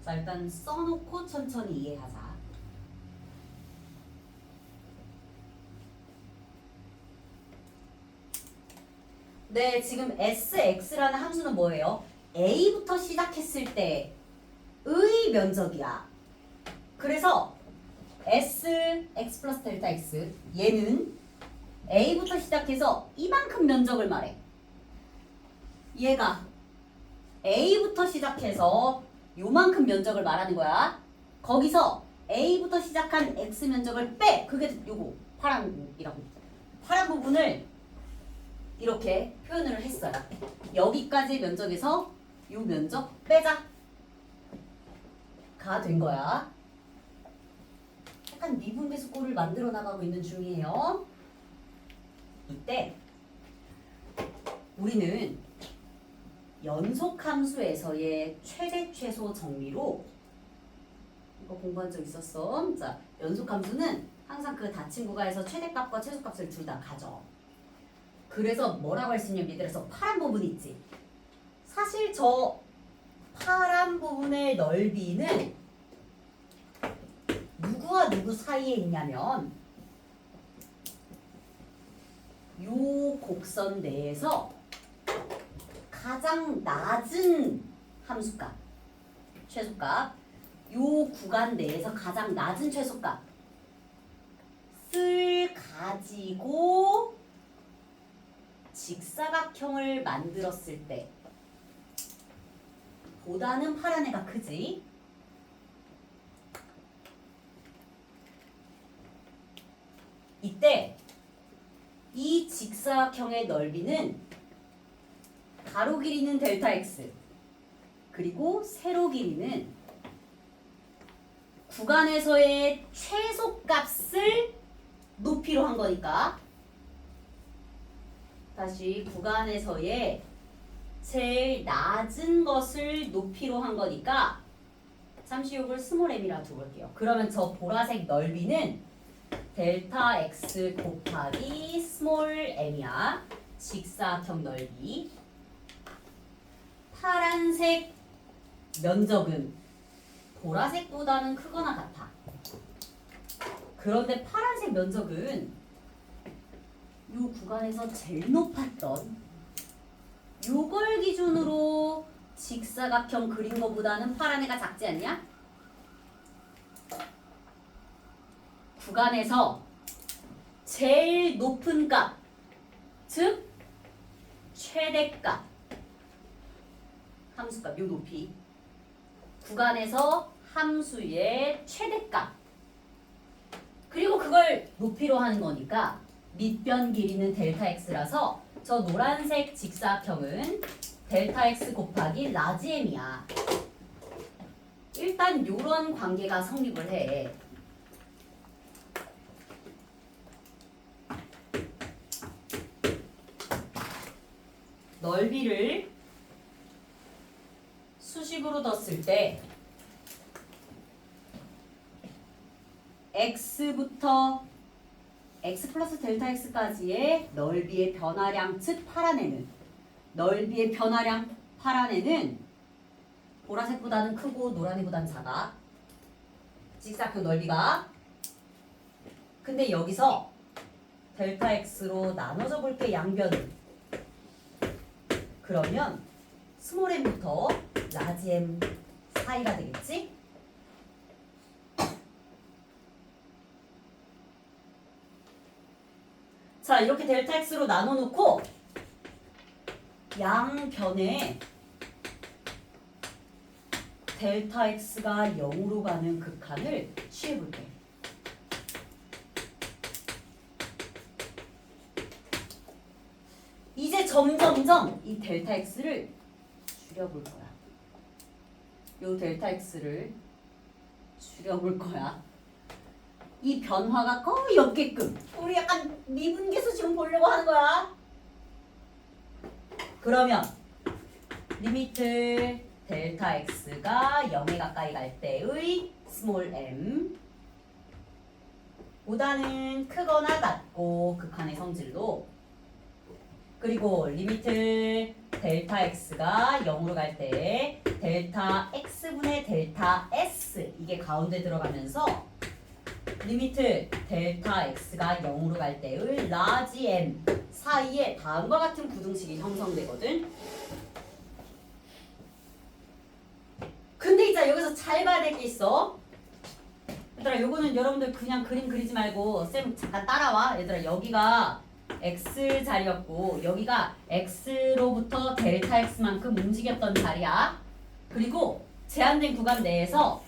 자, 자, 일단 써놓고 천천히 이해하자. 네, 지금 sx라는 함수는 뭐예요? a부터 시작했을 때의 면적이야. 그래서 x 플러스 델타 x 얘는 a부터 시작해서 이만큼 면적을 말해. 얘가 a부터 시작해서 요만큼 면적을 말하는 거야. 거기서 a부터 시작한 x 면적을 빼. 그게 요거 파란 부분이라고. 파란 부분을 이렇게 표현을 했어요. 여기까지 면적에서 요 면적 빼자 가 된 거야. 약간 미분배수꼴을 만들어 나가고 있는 중이에요. 이때 우리는 연속함수에서의 최대 최소 정리로 이거 공부한 적 있었어. 자, 연속함수는 항상 그 닫힌 구간에서 최대값과 최소값을 둘 다 가져. 그래서 뭐라고 할 수 있냐면 예를 들어서 파란 부분 있지. 사실 저 파란 부분의 넓이는 누구와 누구 사이에 있냐면 요 곡선 내에서 가장 낮은 함수값, 최소값, 요 구간 내에서 가장 낮은 최소값을 가지고 직사각형을 만들었을 때 보다는 파란 애가 크지. 이때 이 직사각형의 넓이는 가로 길이는 델타 x 그리고 세로 길이는 구간에서의 최소값을 높이로 한 거니까 다시 구간에서의 제일 낮은 것을 높이로 한 거니까 잠시 요걸 스몰 m이라고 두볼게요. 그러면 저 보라색 넓이는 델타 x 곱하기 스몰 m이야. 직사각형 넓이. 파란색 면적은 보라색보다는 크거나 같아. 그런데 파란색 면적은 이 구간에서 제일 높았던 요걸 기준으로 직사각형 그린 거보다는 파란 애가 작지 않냐? 구간에서 제일 높은 값, 즉 최대값, 함수값, 요 높이. 구간에서 함수의 최대값. 그리고 그걸 높이로 하는 거니까 밑변 길이는 델타 x라서 저 노란색 직사각형은 델타 x 곱하기 라지 m이야. 일단 요런 관계가 성립을 해. 넓이를 수식으로 뒀을 때 x부터 x 플러스 델타 x까지의 넓이의 변화량 즉 파란 애는 넓이의 변화량 파란 애는 보라색보다는 크고 노란 애보다는 작아. 직사각형 넓이가. 근데 여기서 델타 x로 나눠져 볼게 양변을. 그러면 스몰 m부터 라지 m 사이가 되겠지? 자, 이렇게 델타 x로 나눠놓고 양변에 델타 x가 0으로 가는 극한을 취해볼게. 이제 점점점 이 델타 x를 줄여볼 거야. 요 델타 x를 줄여볼 거야. 이 변화가 거의 없게끔. 우리 약간 미분계수 지금 보려고 하는 거야. 그러면 리미트 델타 x가 0에 가까이 갈 때의 스몰 m 보다는 크거나 같고 극한의 성질로. 그리고 리미트 델타 x가 0으로 갈 때 델타 x분의 델타 s 이게 가운데 들어가면서 리미트 델타 x가 0으로 갈 때의 라지 m 사이에 다음과 같은 부등식이 형성되거든. 근데 이제 여기서 잘 봐야 될 게 있어. 얘들아 요거는 여러분들 그냥 그림 그리지 말고 쌤 잠깐 따라와. 얘들아 여기가 x 자리였고 여기가 x로부터 델타 x만큼 움직였던 자리야. 그리고 제한된 구간 내에서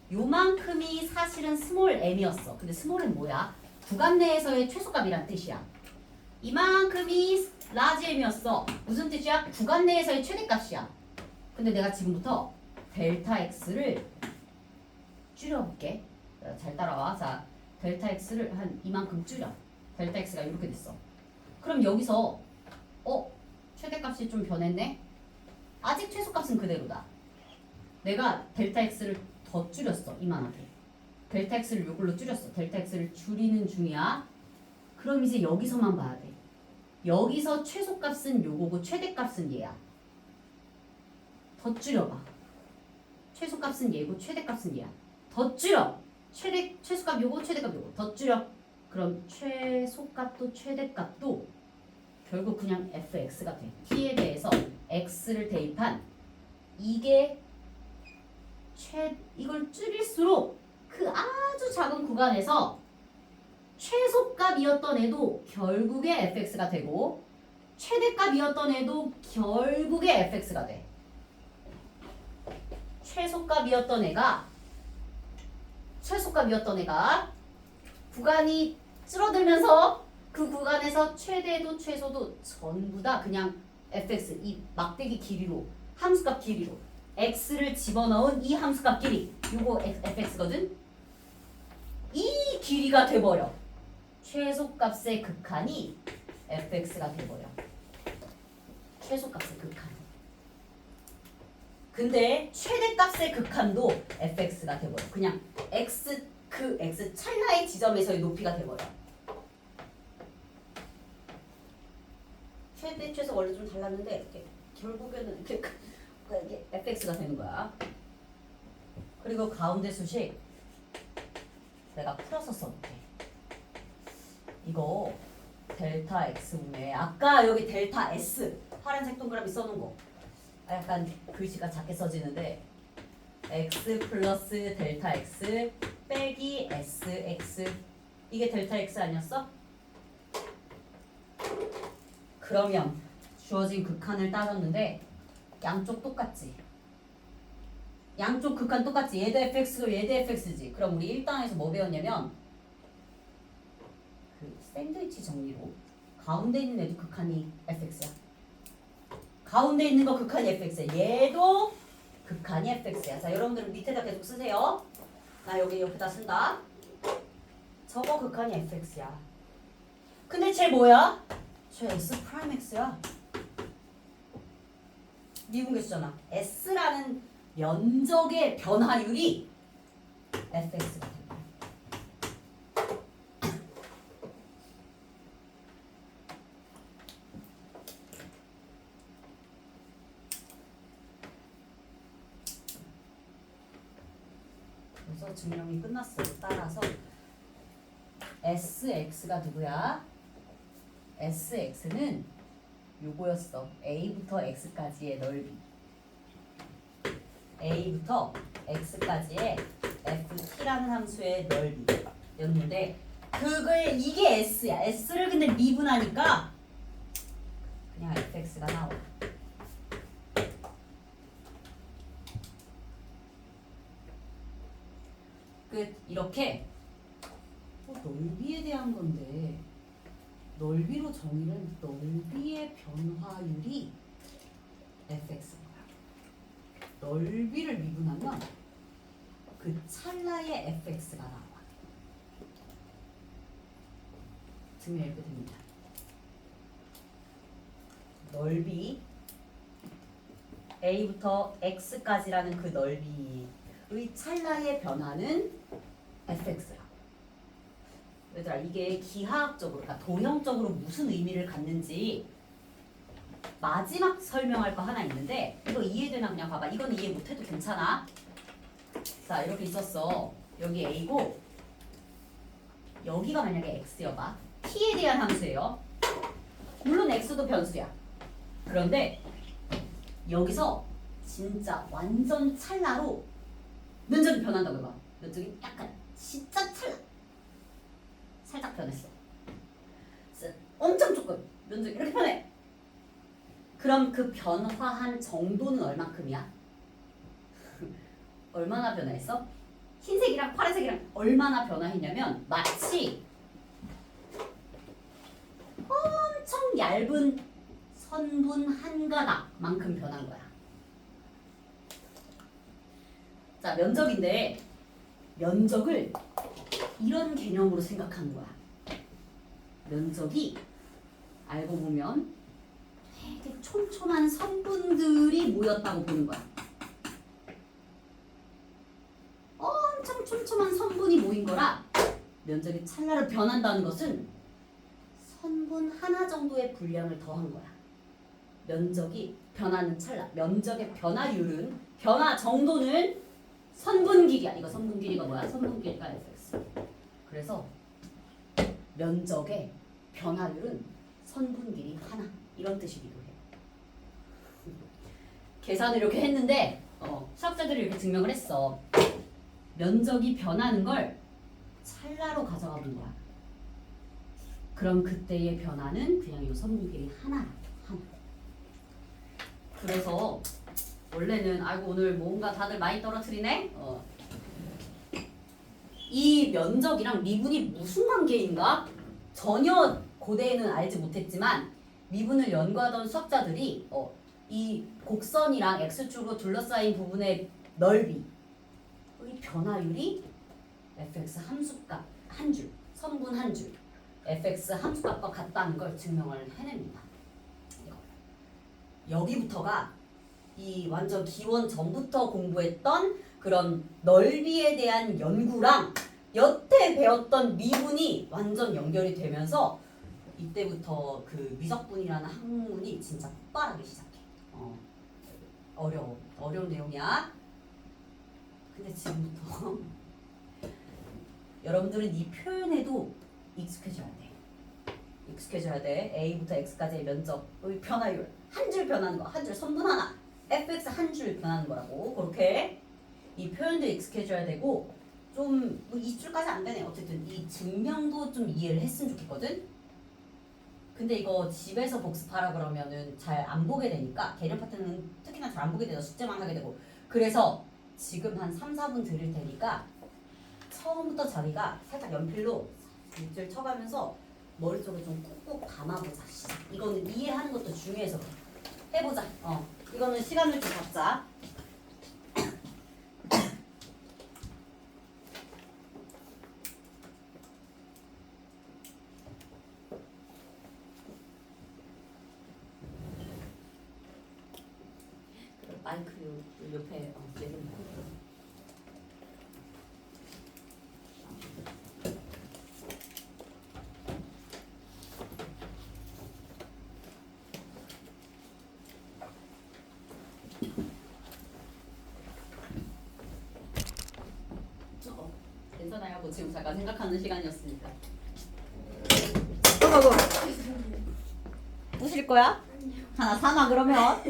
요만큼이 사실은 스몰 m이었어. 근데 스몰 m 뭐야? 구간 내에서의 최소값이란 뜻이야. 이만큼이 라지 m이었어. 무슨 뜻이야? 구간 내에서의 최대값이야. 근데 내가 지금부터 델타 x를 줄여볼게. 잘 따라와. 자, 델타 x를 한 이만큼 줄여. 델타 x가 이렇게 됐어. 그럼 여기서 최대값이 좀 변했네? 아직 최소값은 그대로다. 내가 델타 x를 더 줄였어. 이만하게. 델타 x를 이걸로 줄였어. 델타 x를 줄이는 중이야. 그럼 이제 여기서만 봐야 돼. 여기서 최소값은 요거고 최대값은 얘야. 더 줄여봐. 최소값은 얘고 최대값은 얘야. 더 줄여. 최소값 요거 최대값 요거 더 줄여. 그럼 최소값도 최대값도 결국 그냥 fx가 돼. t에 대해서 x를 대입한 이게 이걸 줄일수록 그 아주 작은 구간에서 최소값이었던 애도 결국에 fx가 되고 최대값이었던 애도 결국에 fx가 돼. 최소값이었던 애가 구간이 줄어들면서 그 구간에서 최대도 최소도 전부 다 그냥 fx 이 막대기 길이로 함수값 길이로 x를 집어넣은 이 함수값 길이 요거 fx거든. 이 길이가 돼버려. 최소값의 극한이 fx가 돼버려. 최소값의 극한. 근데 최대값의 극한도 fx가 돼버려. 그냥 그 x 찰나의 지점에서의 높이가 돼버려. 최대 최소 원래 좀 달랐는데 이렇게 결국에는 이게 fx가 되는 거야. 그리고 가운데 수식 내가 풀어서 써볼게. 이거 델타 x분의 아까 여기 델타 s 파란색 동그라미 써놓은 거 약간 글씨가 작게 써지는데 x 플러스 델타 x 빼기 sx 이게 델타 x 아니었어? 그러면 주어진 극한을 따졌는데 양쪽 똑같지? 양쪽 극한 똑같지? 얘도 fx고 얘도 fx지. 그럼 우리 1단에서 뭐 배웠냐면 그 샌드위치 정리로 가운데 있는 애도 극한이 fx야. 가운데 있는 거 극한이 fx야. 얘도 극한이 fx야. 자, 여러분들은 밑에다 계속 쓰세요. 나 여기 옆에다 쓴다. 저거 극한이 fx야. 근데 쟤 뭐야? 쟤 s 프라임 x야. 미분계수잖아. s라는 면적의 변화율이 fx가 돼. 그래서 증명이 끝났어요. 따라서 sx가 누구야? sx는 요거였어. a부터 x까지의 넓이. a부터 x까지의 ft라는 함수의 넓이였는데 그거에 이게 s야. s를 근데 미분하니까 그냥 fx가 나와. 끝. 이렇게 넓이에 대한 건데 넓이로 정의는 넓이의 변화율이 fx인 거야. 넓이를 미분하면 그 찰나의 fx가 나와. 증명 이렇게 됩니다. 넓이 a부터 x까지라는 그 넓이의 찰나의 변화는 fx라. 얘들아 이게 기하학적으로 그러니까 도형적으로 무슨 의미를 갖는지 마지막 설명할 거 하나 있는데 이거 이해되나 그냥 봐봐. 이건 이해 못해도 괜찮아. 자 이렇게 있었어. 여기 A고 여기가 만약에 X여봐. T에 대한 함수예요. 물론 X도 변수야. 그런데 여기서 진짜 완전 찰나로 면적이 변한다고 해봐. 면적이 약간 진짜 찰나. 살짝 변했어. 엄청 조금 면적이 이렇게 변해. 그럼 그 변화한 정도는 얼만큼이야? 얼마나 변화했어? 흰색이랑 파란색이랑 얼마나 변화했냐면 마치 엄청 얇은 선분 한 가닥만큼 변한 거야. 자, 면적인데 면적을 이런 개념으로 생각하는 거야. 면적이 알고 보면 되게 촘촘한 선분들이 모였다고 보는 거야. 엄청 촘촘한 선분이 모인 거라 면적이 찰나로 변한다는 것은 선분 하나 정도의 분량을 더한 거야. 면적이 변하는 찰나, 면적의 변화율은 변화 정도는 선분 길이야. 이거 선분 길이가 뭐야? 선분 길이가 fx. 그래서 면적의 변화율은 선분 길이 하나 이런 뜻이기도 해. 계산을 이렇게 했는데 수학자들이 이렇게 증명을 했어. 면적이 변하는 걸 찰나로 가져가 본 거야. 그럼 그때의 변화는 그냥 이 선분 길이 하나. 그래서 원래는 아이고 오늘 뭔가 다들 많이 떨어뜨리네. 이 면적이랑 미분이 무슨 관계인가? 전혀 고대에는 알지 못했지만 미분을 연구하던 수학자들이 이 곡선이랑 x축으로 둘러싸인 부분의 넓이, 이 변화율이 fx 함수값 한 줄, 선분 한 줄, fx 함수값과 같다는 걸 증명을 해냅니다. 여기부터가 이 완전 기원 전부터 공부했던 그런 넓이에 대한 연구랑 여태 배웠던 미분이 완전 연결이 되면서 이때부터 그 미적분이라는 학문이 진짜 폭발하기 시작해. 어려운 내용이야. 근데 지금부터 여러분들은 이 표현에도 익숙해져야 돼. 익숙해져야 돼. A부터 X까지의 면적의 변화율 한 줄 변하는 거, 한 줄 선분 하나 fx 한 줄 변하는 거라고. 그렇게 이 표현도 익숙해져야 되고 좀 이 줄까지 안 되네. 어쨌든 이 증명도 좀 이해를 했으면 좋겠거든. 근데 이거 집에서 복습하라 그러면은 잘 안 보게 되니까 개념 파트는 특히나 잘 안 보게 돼서 숙제만 하게 되고 그래서 지금 한 3, 4분 드릴 테니까 처음부터 자기가 살짝 연필로 밑줄 쳐가면서 머릿속에 좀 꾹꾹 담아보자. 이거는 이해하는 것도 중요해서 해보자. 이거는 시간을 좀 갖자. 마이크 옆에 내리면 괜찮아요. 뭐 지금 잠깐 생각하는 시간이었으니까. 부실 거야? 하나 사놔 그러면.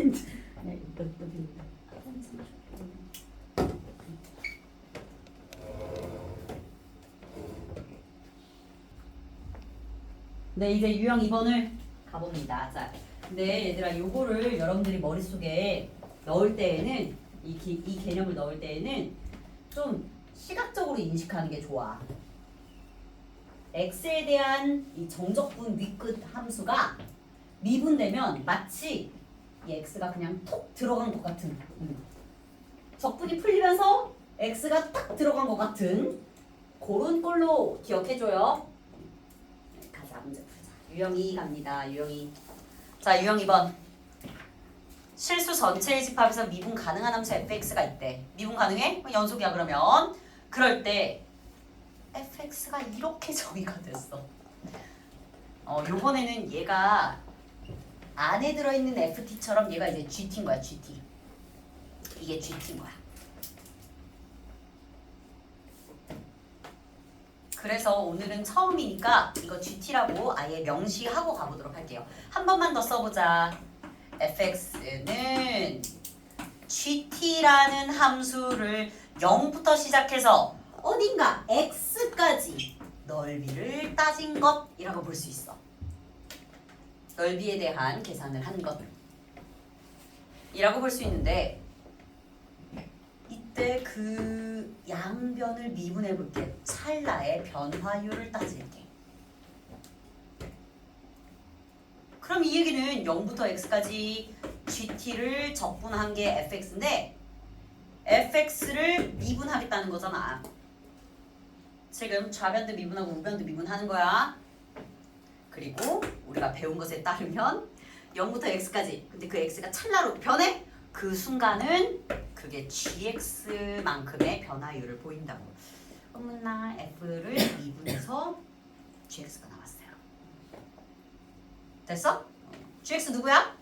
네, 이제 유형 2번을 가봅니다. 자, 근데 얘들아 요거를 여러분들이 머릿속에 넣을 때에는 이 개념을 넣을 때에는 좀 시각적으로 인식하는 게 좋아. x에 대한 이 정적분 위끝 함수가 미분되면 마치 이 x가 그냥 톡 들어간 것 같은 적분이 풀리면서 x가 딱 들어간 것 같은 그런 꼴로 기억해줘요. 가자 문제 풀자. 유형 2 갑니다. 유형 2. 자 유형 2번. 실수 전체의 집합에서 미분 가능한 함수 fx가 있대. 미분 가능해? 연속이야 그러면. 그럴 때 fx가 이렇게 정의가 됐어. 요번에는 얘가 안에 들어있는 ft처럼 얘가 이제 gt인 거야. gt. 이게 gt인 거야. 그래서 오늘은 처음이니까 이거 gt라고 아예 명시하고 가보도록 할게요. 한 번만 더 써보자. fx는 gt라는 함수를 0부터 시작해서 어딘가 x까지 넓이를 따진 것이라고 볼 수 있어. 넓이에 대한 계산을 한 것이라고 볼 수 있는데 이때 그 양변을 미분해 볼게. 찰나의 변화율을 따질게. 그럼 이 얘기는 0부터 x까지 gt를 적분한 게 fx인데 fx를 미분하겠다는 거잖아. 지금 좌변도 미분하고 우변도 미분하는 거야. 그리고 우리가 배운 것에 따르면 0부터 x까지. 근데 그 x가 찰나로 변해? 그 순간은 그게 gx만큼의 변화율을 보인다고. 어머나 f를 미분해서 gx가 나왔어요. 됐어? gx 누구야?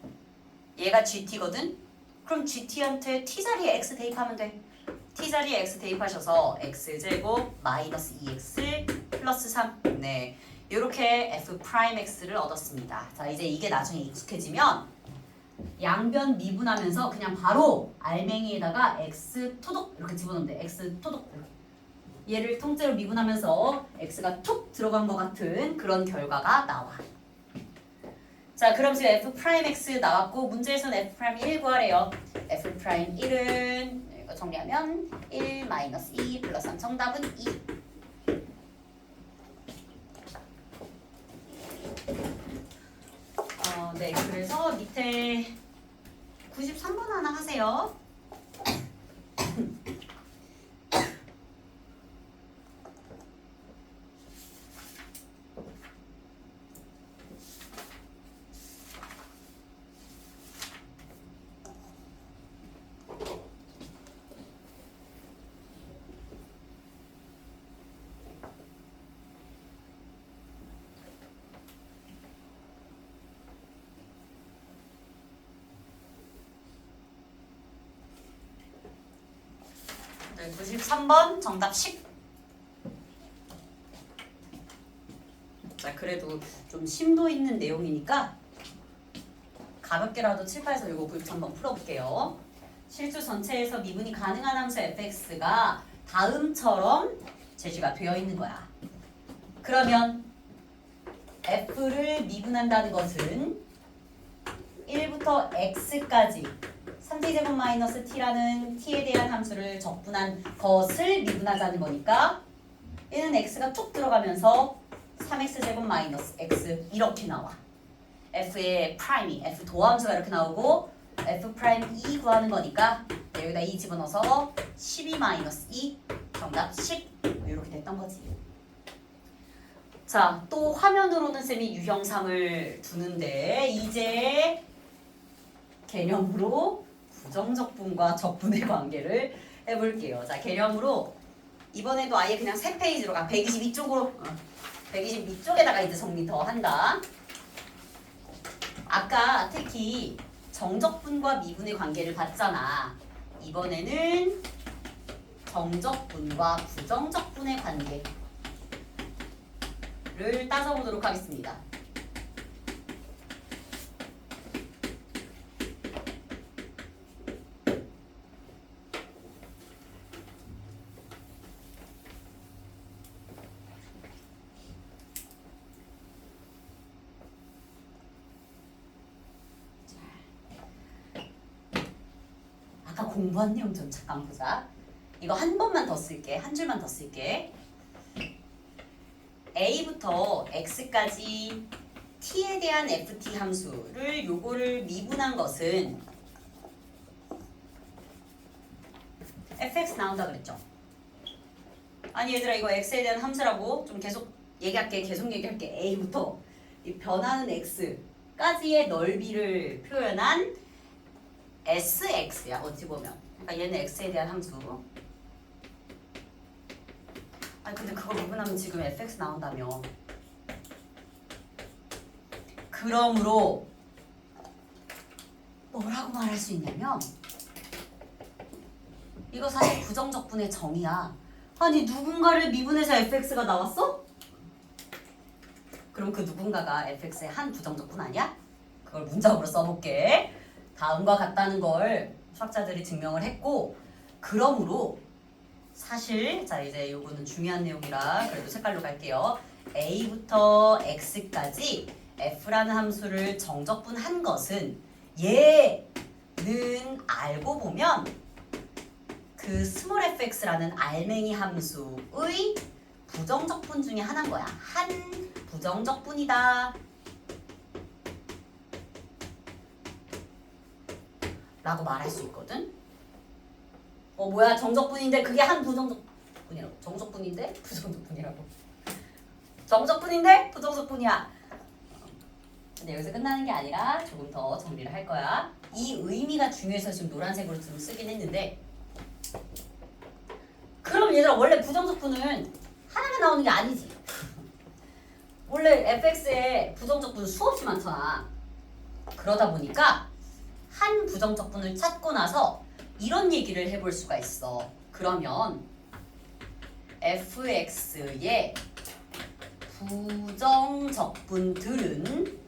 얘가 gt거든? 그럼 gt한테 t자리에 x 대입하면 돼. t자리에 x 대입하셔서 x제곱 마이너스 2x 플러스 3. 네, 이렇게 f'x를 얻었습니다. 자, 이제 이게 나중에 익숙해지면 양변 미분하면서 그냥 바로 알맹이에다가 x 토독 이렇게 집어넣으면 돼. x 토독 이렇게. 얘를 통째로 미분하면서 x가 툭 들어간 것 같은 그런 결과가 나와. 자, 그럼 지금 f'x 나왔고 문제에서는 f'1 구하래요. f'1은 이거 정리하면 1 마이너스 2 플러스 3. 정답은 2. 네, 그래서 밑에 93번 하나 하세요. 네, 93번 정답 10. 자, 그래도 좀 심도 있는 내용이니까 가볍게라도 칠판에서 이거 93번 풀어볼게요. 실수 전체에서 미분이 가능한 함수 fx가 다음처럼 제시가 되어 있는 거야. 그러면 f를 미분한다는 것은 1부터 x까지 3t제곱 마이너스 t라는 t에 대한 함수를 적분한 것을 미분하자는 거니까 얘는 x가 툭 들어가면서 3x제곱 마이너스 x 이렇게 나와. f의 프라임이 f 도함수가 이렇게 나오고 f 프라임 2 구하는 거니까 여기다 2 집어넣어서 12 마이너스 2 정답 10 이렇게 됐던 거지. 자, 또 화면으로는 쌤이 유형삼을 두는데 이제 개념으로 부정적분과 적분의 관계를 해볼게요. 자, 개념으로 이번에도 아예 그냥 세 페이지로 가. 122쪽으로 122쪽에다가 이제 정리 더 한다. 아까 특히 정적분과 미분의 관계를 봤잖아. 이번에는 정적분과 부정적분의 관계를 따져보도록 하겠습니다. 공부한 내용 좀 잠깐 보자. 이거 한 번만 더 쓸게. 한 줄만 더 쓸게. a부터 x까지 t에 대한 ft 함수를 요거를 미분한 것은 fx 나온다 그랬죠? 아니 얘들아 이거 x에 대한 함수라고 좀 계속 얘기할게. a부터 이 변하는 x까지의 넓이를 표현한 sx야 어찌 보면. 그러니까 얘는 x에 대한 함수. 아니 근데 그거 미분하면 지금 fx 나온다며. 그러므로 뭐라고 말할 수 있냐면 이거 사실 부정적분의 정의야. 아니 누군가를 미분해서 fx가 나왔어? 그럼 그 누군가가 fx의 한 부정적분 아니야? 그걸 문장으로 써볼게. 다음과 같다는 걸 수학자들이 증명을 했고, 그러므로 사실 자 이제 요거는 중요한 내용이라 그래도 색깔로 갈게요. a부터 x까지 f라는 함수를 정적분한 것은 얘는 알고 보면 그 스몰 fx라는 알맹이 함수의 부정적분 중에 하나인 거야. 한 부정적분이다 라고 말할 수 있거든. 뭐야 정적분인데 그게 한 부정적분이라고. 정적분인데 부정적분이라고. 정적분인데 부정적분이야. 근데 여기서 끝나는 게 아니라 조금 더 정리를 할 거야. 이 의미가 중요해서 지금 노란색으로 좀 쓰긴 했는데, 그럼 얘들아 원래 부정적분은 하나만 나오는 게 아니지. 원래 fx에 부정적분 수없이 많잖아. 그러다 보니까 한 부정적분을 찾고 나서 이런 얘기를 해볼 수가 있어. 그러면 fx의 부정적분들은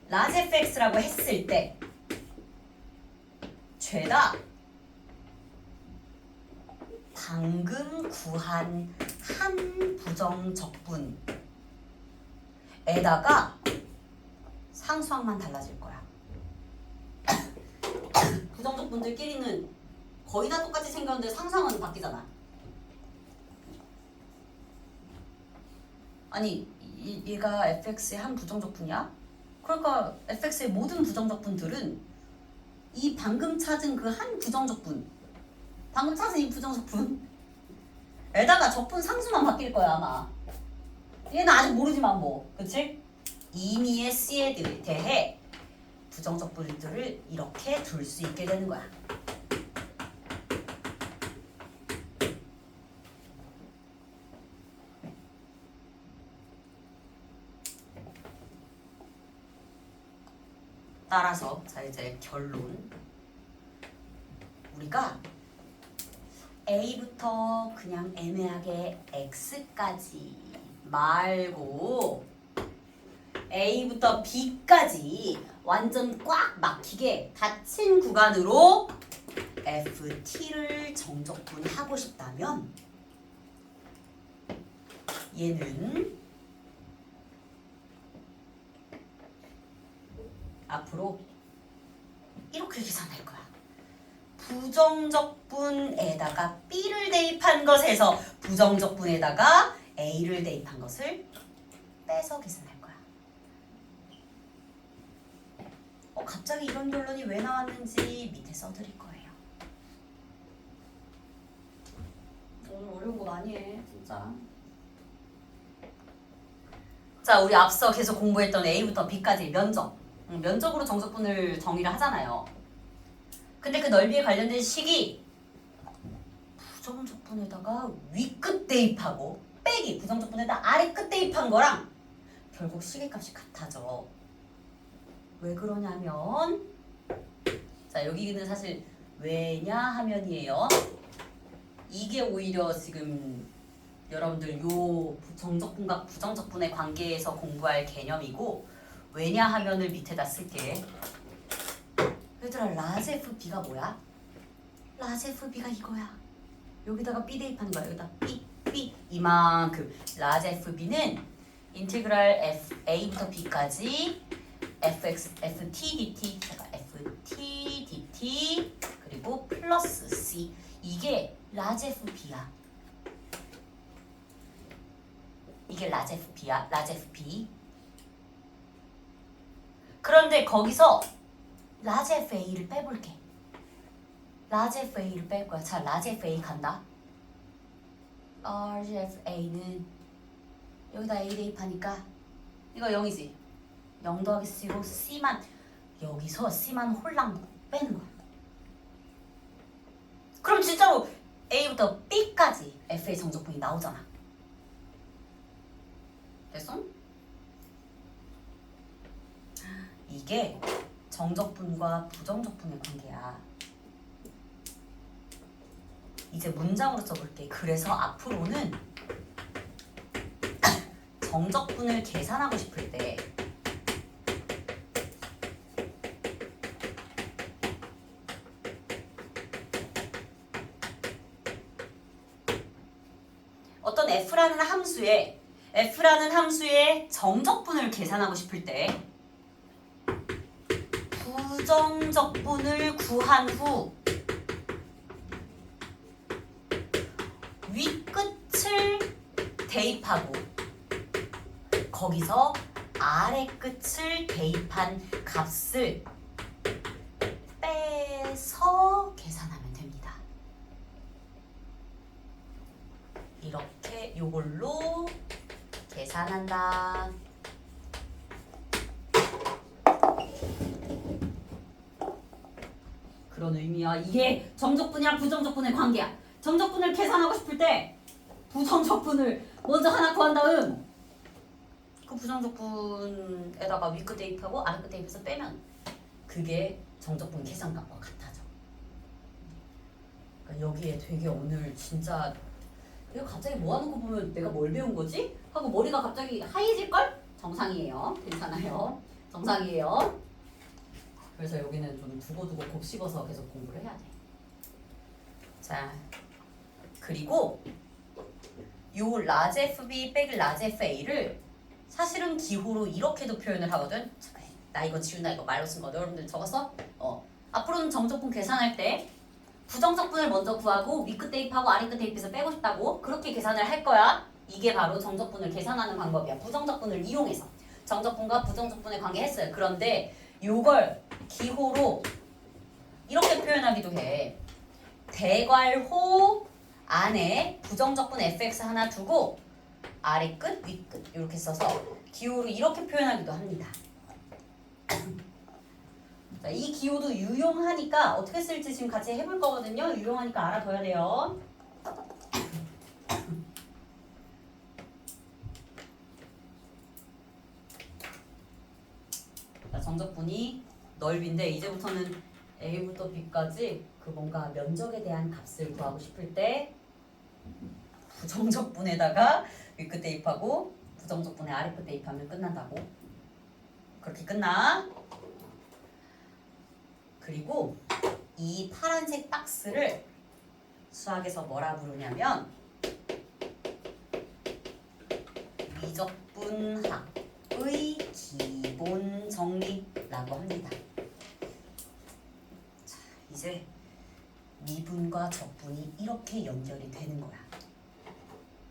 라지 fx라고 했을 때 죄다 방금 구한 한 부정적분에다가 상수항만 달라질 거야. 부정적분들끼리는 거의 다 똑같이 생겼는데 상수항은 바뀌잖아. 아니 얘가 fx의 한 부정적분이야? 그러니까 fx의 모든 부정적분들은 이 방금 찾은 그 한 부정적분, 방금 찾은 이 부정적분에다가 적분 상수만 바뀔 거야 아마. 얘는 아직 모르지만 뭐, 그치? 임의의 c에 대해 부정적분들을 이렇게 둘 수 있게 되는 거야. 따라서 자 이제 결론. 우리가 A부터 그냥 애매하게 X까지 말고 A부터 B까지 완전 꽉 막히게 닫힌 구간으로 FT를 정적분하고 싶다면 얘는 앞으로 이렇게 계산할 거야. 부정적분에다가 B를 대입한 것에서 부정적분에다가 A를 대입한 것을 빼서 계산할 거야. 갑자기 이런 결론이 왜 나왔는지 밑에 써드릴 거예요. 오늘 어려운 거 많이 해, 진짜. 자, 우리 앞서 계속 공부했던 A부터 B까지 면적. 면적으로 정적분을 정의를 하잖아요. 근데 그 넓이에 관련된 식이 부정적분에다가 위끝 대입하고 빼기 부정적분에다 아래끝 대입한 거랑 결국 식의 값이 같아져. 왜 그러냐면 자 여기는 사실 왜냐 하면이에요. 이게 오히려 지금 여러분들 요 정적분과 부정적분의 관계에서 공부할 개념이고, 왜냐 하면을 밑에다 쓸게. 얘들아 라지 FB가 뭐야? 라지 FB가 이거야. 여기다가 B 대입하는 거야. 여기다 B 이만큼. 라지 FB는 인테그랄 A부터 B까지 FT dt FT dt 그리고 플러스 C. 이게 라지 FB야. 이게 라지 FB야. 라지 FB. 그런데 거기서 라지 FA를 빼볼게. 라지 FA를 뺄 거야. 자, 라지 FA 간다. 라지 FA는 여기다 A 대입하니까 이거 0이지. 0 더하기 C로 C만, 여기서 C만 홀랑 빼는 거야. 그럼 진짜로 A부터 B까지 FA 정적분이 나오잖아. 됐어? 이게 정적분과 부정적분의 관계야. 이제 문장으로 써볼게. 그래서 앞으로는 정적분을 계산하고 싶을 때 어떤 f라는 함수의 정적분을 계산하고 싶을 때 부정적분을 구한 후 윗끝을 대입하고 거기서 아래 끝을 대입한 값을 빼서 계산하면 됩니다. 이렇게 요걸로 계산한다. 그런 의미야. 이게 정적분이랑 부정적분의 관계야. 정적분을 계산하고 싶을 때 부정적분을 먼저 하나 구한 다음 그 부정적분에다가 윗끝 대입하고 아래끝 대입해서 빼면 그게 정적분 계산값과 같아져. 그러니까 여기에 되게 오늘 진짜 내가 갑자기 뭐 하는 거 보면 내가 뭘 배운 거지? 하고 머리가 갑자기 하얘질걸? 정상이에요. 괜찮아요. 정상이에요. 그래서 여기는 좀 두고두고 곱씹어서 계속 공부를 해야 돼. 자, 그리고 요 라지 FB 빼기 라지 FA를 사실은 기호로 이렇게도 표현을 하거든. 나 이거 지훈아 이거 말로 쓴 거 여러분들 적었어? 앞으로는 정적분 계산할 때 부정적분을 먼저 구하고 윗끝 대입하고 아래끝 대입해서 빼고 싶다고 그렇게 계산을 할 거야. 이게 바로 정적분을 계산하는 방법이야. 부정적분을 이용해서 정적분과 부정적분의 관계 했어요. 그런데 요걸 기호로 이렇게 표현하기도 해. 대괄호 안에 부정적분 fx 하나 두고 아래 끝, 윗 끝 이렇게 써서 기호로 이렇게 표현하기도 합니다. 자, 이 기호도 유용하니까 어떻게 쓸지 지금 같이 해볼 거거든요. 유용하니까 알아둬야 돼요. 자, 정적분이 넓이인데 이제부터는 A부터 B까지 그 뭔가 면적에 대한 값을 구하고 싶을 때 부정적분에다가 윗끝 대입하고 부정적분에 아래끝 대입하면 끝난다고. 그렇게 끝나. 그리고 이 파란색 박스를 수학에서 뭐라 부르냐면 미적분학의 기본 정리라고 합니다. 자, 이제 미분과 적분이 이렇게 연결이 되는 거야.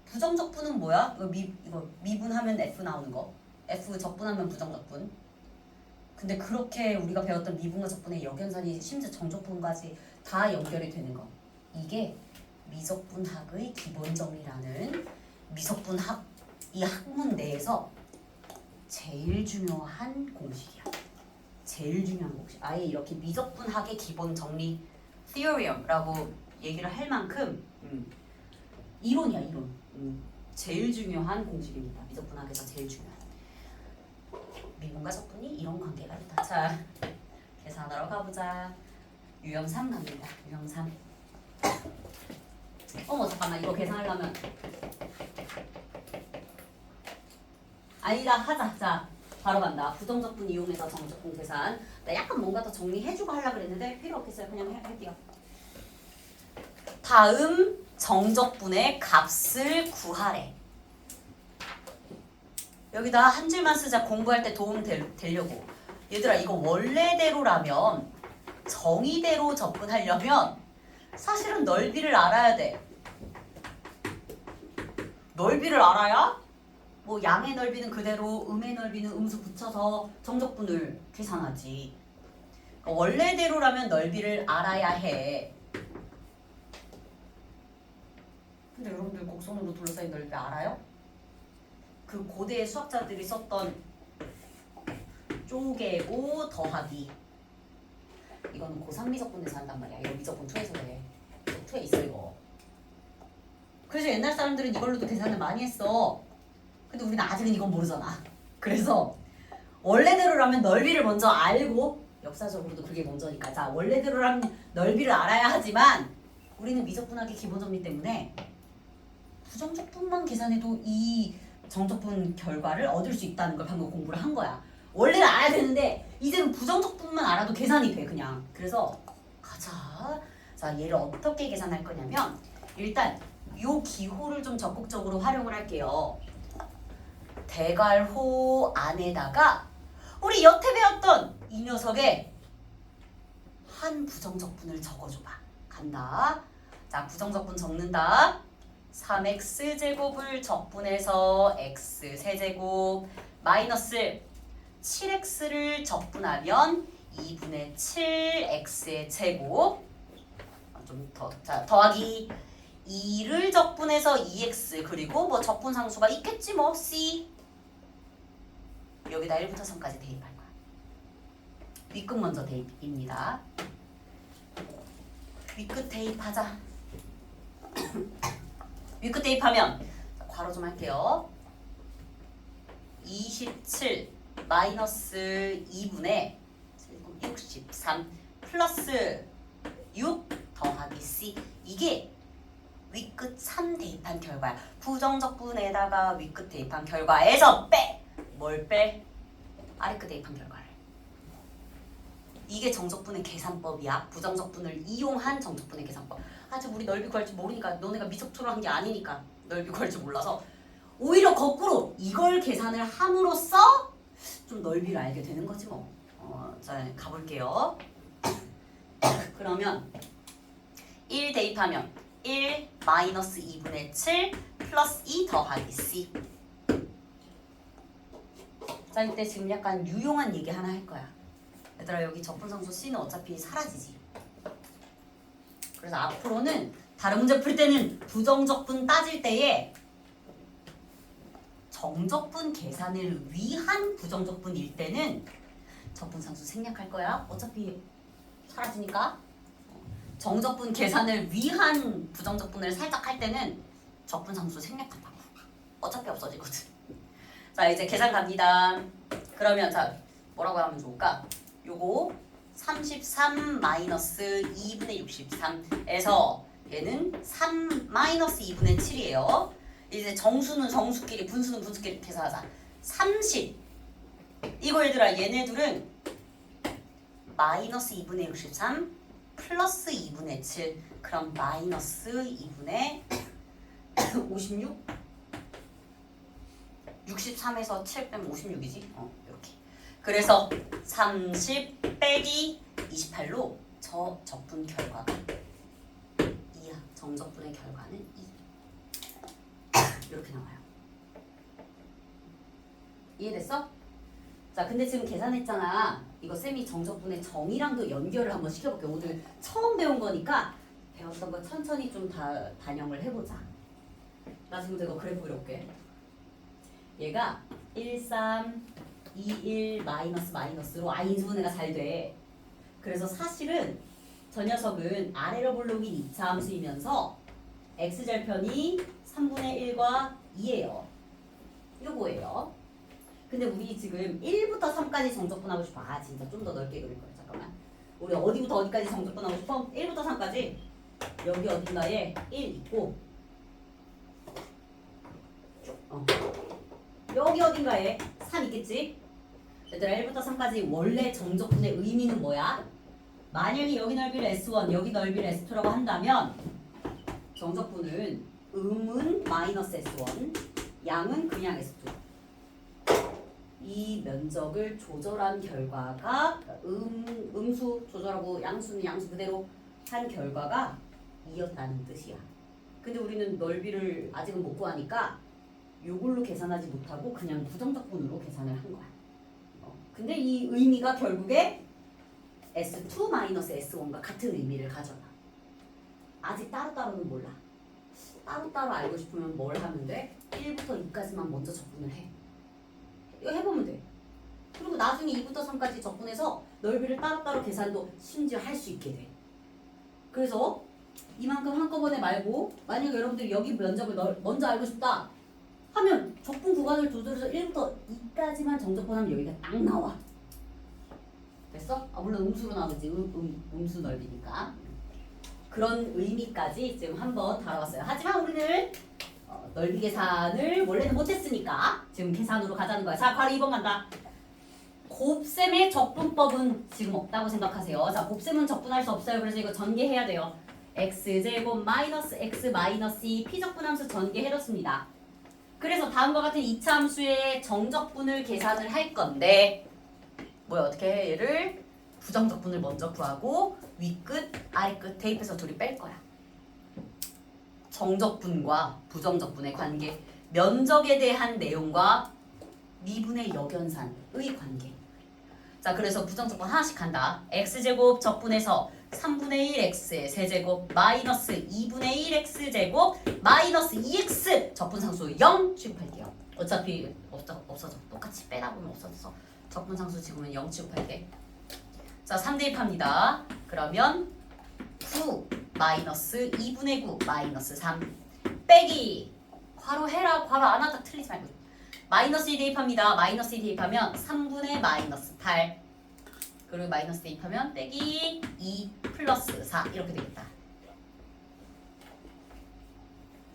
부정적분은 뭐야? 이거 미분하면 F 나오는 거. F 적분하면 부정적분. 근데 그렇게 우리가 배웠던 미분과 적분의 역연선이 심지어 정적분까지 다 연결이 되는 거. 이게 미적분학의 기본 정리라는 미적분학 이 학문 내에서 제일 중요한 공식이야. 제일 중요한 공식. 아예 이렇게 미적분학의 기본 정리 theorem라고 얘기를 할 만큼 이론이야, 이론. 제일 중요한 공식입니다. 미적분학에서 제일 중요한. 미분과 적분이 이런 관계가 있다. 자, 계산하러 가보자. 유형 3 갑니다. 유형 3. 어머 잠깐만 이거 계산하려면 아니다 하자. 자 바로 간다. 부정적분 이용해서 정적분 계산. 나 약간 뭔가 더 정리해주고 하려고 그랬는데 필요 없겠어요. 그냥 할게요. 다음 정적분의 값을 구하래. 여기다 한 줄만 쓰자. 공부할 때 도움 되려고. 얘들아 이거 원래대로라면 정의대로 접근하려면 사실은 넓이를 알아야 돼. 넓이를 알아야 뭐 양의 넓이는 그대로 음의 넓이는 음수 붙여서 정적분을 계산하지. 그러니까 원래대로라면 넓이를 알아야 해. 근데 여러분들 곡선으로 둘러싸인 넓이 알아요? 그 고대 수학자들이 썼던 쪼개고 더하기 이거는 고3 미적분에서 한단 말이야. 이거 미적분 2에서 해. 2에 있어 이거. 그래서 옛날 사람들은 이걸로도 계산을 많이 했어. 근데 우리는 아직은 이건 모르잖아. 그래서 원래대로라면 넓이를 먼저 알고 역사적으로도 그게 먼저니까 자 원래대로라면 넓이를 알아야 하지만 우리는 미적분학의 기본 정리 때문에 부정적분만 계산해도 이 정적분 결과를 얻을 수 있다는 걸 방금 공부를 한 거야. 원래는 알아야 되는데 이제는 부정적분만 알아도 계산이 돼 그냥. 그래서 가자. 자 얘를 어떻게 계산할 거냐면 일단 요 기호를 좀 적극적으로 활용을 할게요. 대괄호 안에다가 우리 여태 배웠던 이 녀석의 한 부정적분을 적어줘봐. 간다. 자 부정적분 적는다. 3x제곱을 적분해서 x세제곱 마이너스 7x를 적분하면 2분의 7x의 제곱 좀 더 자 더하기 2를 적분해서 2x 그리고 뭐 적분상수가 있겠지 뭐 c 여기다 1부터 3까지 대입할 거야. 윗끝 먼저 대입입니다. 윗끝 대입하자. 윗끝 대입하면 괄호 좀 할게요. 27 마이너스 2분의 63 플러스 6 더하기 c 이게 윗끝 3 대입한 결과야. 부정적분에다가 윗끝 대입한 결과에서 빼! 뭘 빼? 아래끝 대입한 결과를. 이게 정적분의 계산법이야. 부정적분을 이용한 정적분의 계산법. 아직 우리 넓이 구할 줄 모르니까 너네가 미적초로 한 게 아니니까 넓이 구할 줄 몰라서 오히려 거꾸로 이걸 계산을 함으로써 좀 넓이를 알게 되는 거지 뭐. 자 가볼게요. 그러면 1 대입하면 1 마이너스 2분의 7 플러스 2 더하기 c. 자 이때 지금 약간 유용한 얘기 하나 할 거야. 얘들아 여기 적분상수 c는 어차피 사라지지. 그래서 앞으로는 다른 문제 풀 때는 부정적분 따질 때에 정적분 계산을 위한 부정적분일 때는 적분상수 생략할 거야. 어차피 사라지니까. 정적분 계산을 위한 부정적분을 살짝 할 때는 적분상수 생략한다고. 어차피 없어지거든. 자 이제 계산 갑니다. 그러면 자 뭐라고 하면 좋을까? 요거 33 마이너스 2분의 63에서 얘는 3 마이너스 2분의 7이에요. 이제 정수는 정수끼리 분수는 분수끼리 계산하자. 30 이거 얘들아 얘네 둘은 마이너스 2분의 63 플러스 2분의 7 그럼 마이너스 2분의 56 63에서 7 빼면 56이지? 이렇게 그래서 30 빼기 28로 저 적분 결과가 2야. 정적분의 결과는 2 이렇게 나와요. 이해됐어? 자 근데 지금 계산했잖아. 이거 쌤이 정적분의 정의랑도 연결을 한번 시켜볼게요. 오늘 처음 배운 거니까 배웠던 거 천천히 좀 다 반영을 해보자. 나 지금부터 이거 그래프 그려볼게. 얘가 1, 3, 2, 1 마이너스로 인수분해가 잘 돼. 그래서 사실은 저 녀석은 아래로 볼록인 2차 함수이면서 x절편이 3분의 1과 2예요. 요거예요. 근데 우리 지금 1부터 3까지 정적분하고 싶어. 아 진짜 좀 더 넓게 그릴 거야. 잠깐만. 우리 어디부터 어디까지 정적분하고 싶어? 1부터 3까지 여기 어딘가에 1 있고 여기 어딘가에 3 있겠지? 얘들아 1부터 3까지 원래 정적분의 의미는 뭐야? 만약에 여기 넓이를 S1 여기 넓이를 S2라고 한다면 정적분은 음은 마이너스 S1 양은 그냥 S2 이 면적을 조절한 결과가 음수 조절하고 양수는 양수 그대로 한 결과가 2였다는 뜻이야. 근데 우리는 넓이를 아직은 못 구하니까 요걸로 계산하지 못하고 그냥 부정적분으로 계산을 한 거야. 근데 이 의미가 결국에 S2 마이너스 S1과 같은 의미를 가져가. 아직 따로따로는 몰라. 따로따로 알고 싶으면 뭘 하면 돼? 1부터 2까지만 먼저 적분을 해. 이거 해보면 돼. 그리고 나중에 2부터 3까지 적분해서 넓이를 따로따로 계산도 심지어 할 수 있게 돼. 그래서 이만큼 한꺼번에 말고 만약에 여러분들이 여기 면적을 먼저 알고 싶다. 하면 적분 구간을 두드려서 1부터 2까지만 정적분하면 여기가 딱 나와. 됐어? 물론 음수로 나오겠지. 음수 넓이니까. 그런 의미까지 지금 한번 다뤄봤어요. 하지만 우리는 넓이 계산을 원래는 못했으니까 지금 계산으로 가자는 거야. 자, 바로 2번 간다. 곱셈의 적분법은 지금 없다고 생각하세요. 자, 곱셈은 적분할 수 없어요. 그래서 이거 전개해야 돼요. x제곱 마이너스 x 마이너스 2 피적분함수 전개해뒀습니다. 그래서 다음과 같은 2차 함수의 정적분을 계산을 할 건데 뭐야 어떻게 해? 얘를 부정적분을 먼저 구하고 위끝 아래끝 대입해서 둘이 뺄 거야. 정적분과 부정적분의 관계, 면적에 대한 내용과 미분의 역연산의 관계. 자, 그래서 부정적분 하나씩 한다. x제곱 적분해서 3분의 1 x의 세제곱 마이너스 2분의 1 x제곱 마이너스 2x 적분상수 0 취급할게요. 어차피 없어져. 똑같이 빼다 보면 없어져서 적분상수 지금은 0 취급할게. 자, 3 대입합니다. 그러면 9 마이너스 2분의 9 마이너스 3 빼기 괄호 해라. 괄호 안 하다 틀리지 말고 마이너스 2 대입합니다. 마이너스 2 대입하면 3분의 마이너스 8 그리고 마이너스 대입하면 빼기 2 플러스 4 이렇게 되겠다.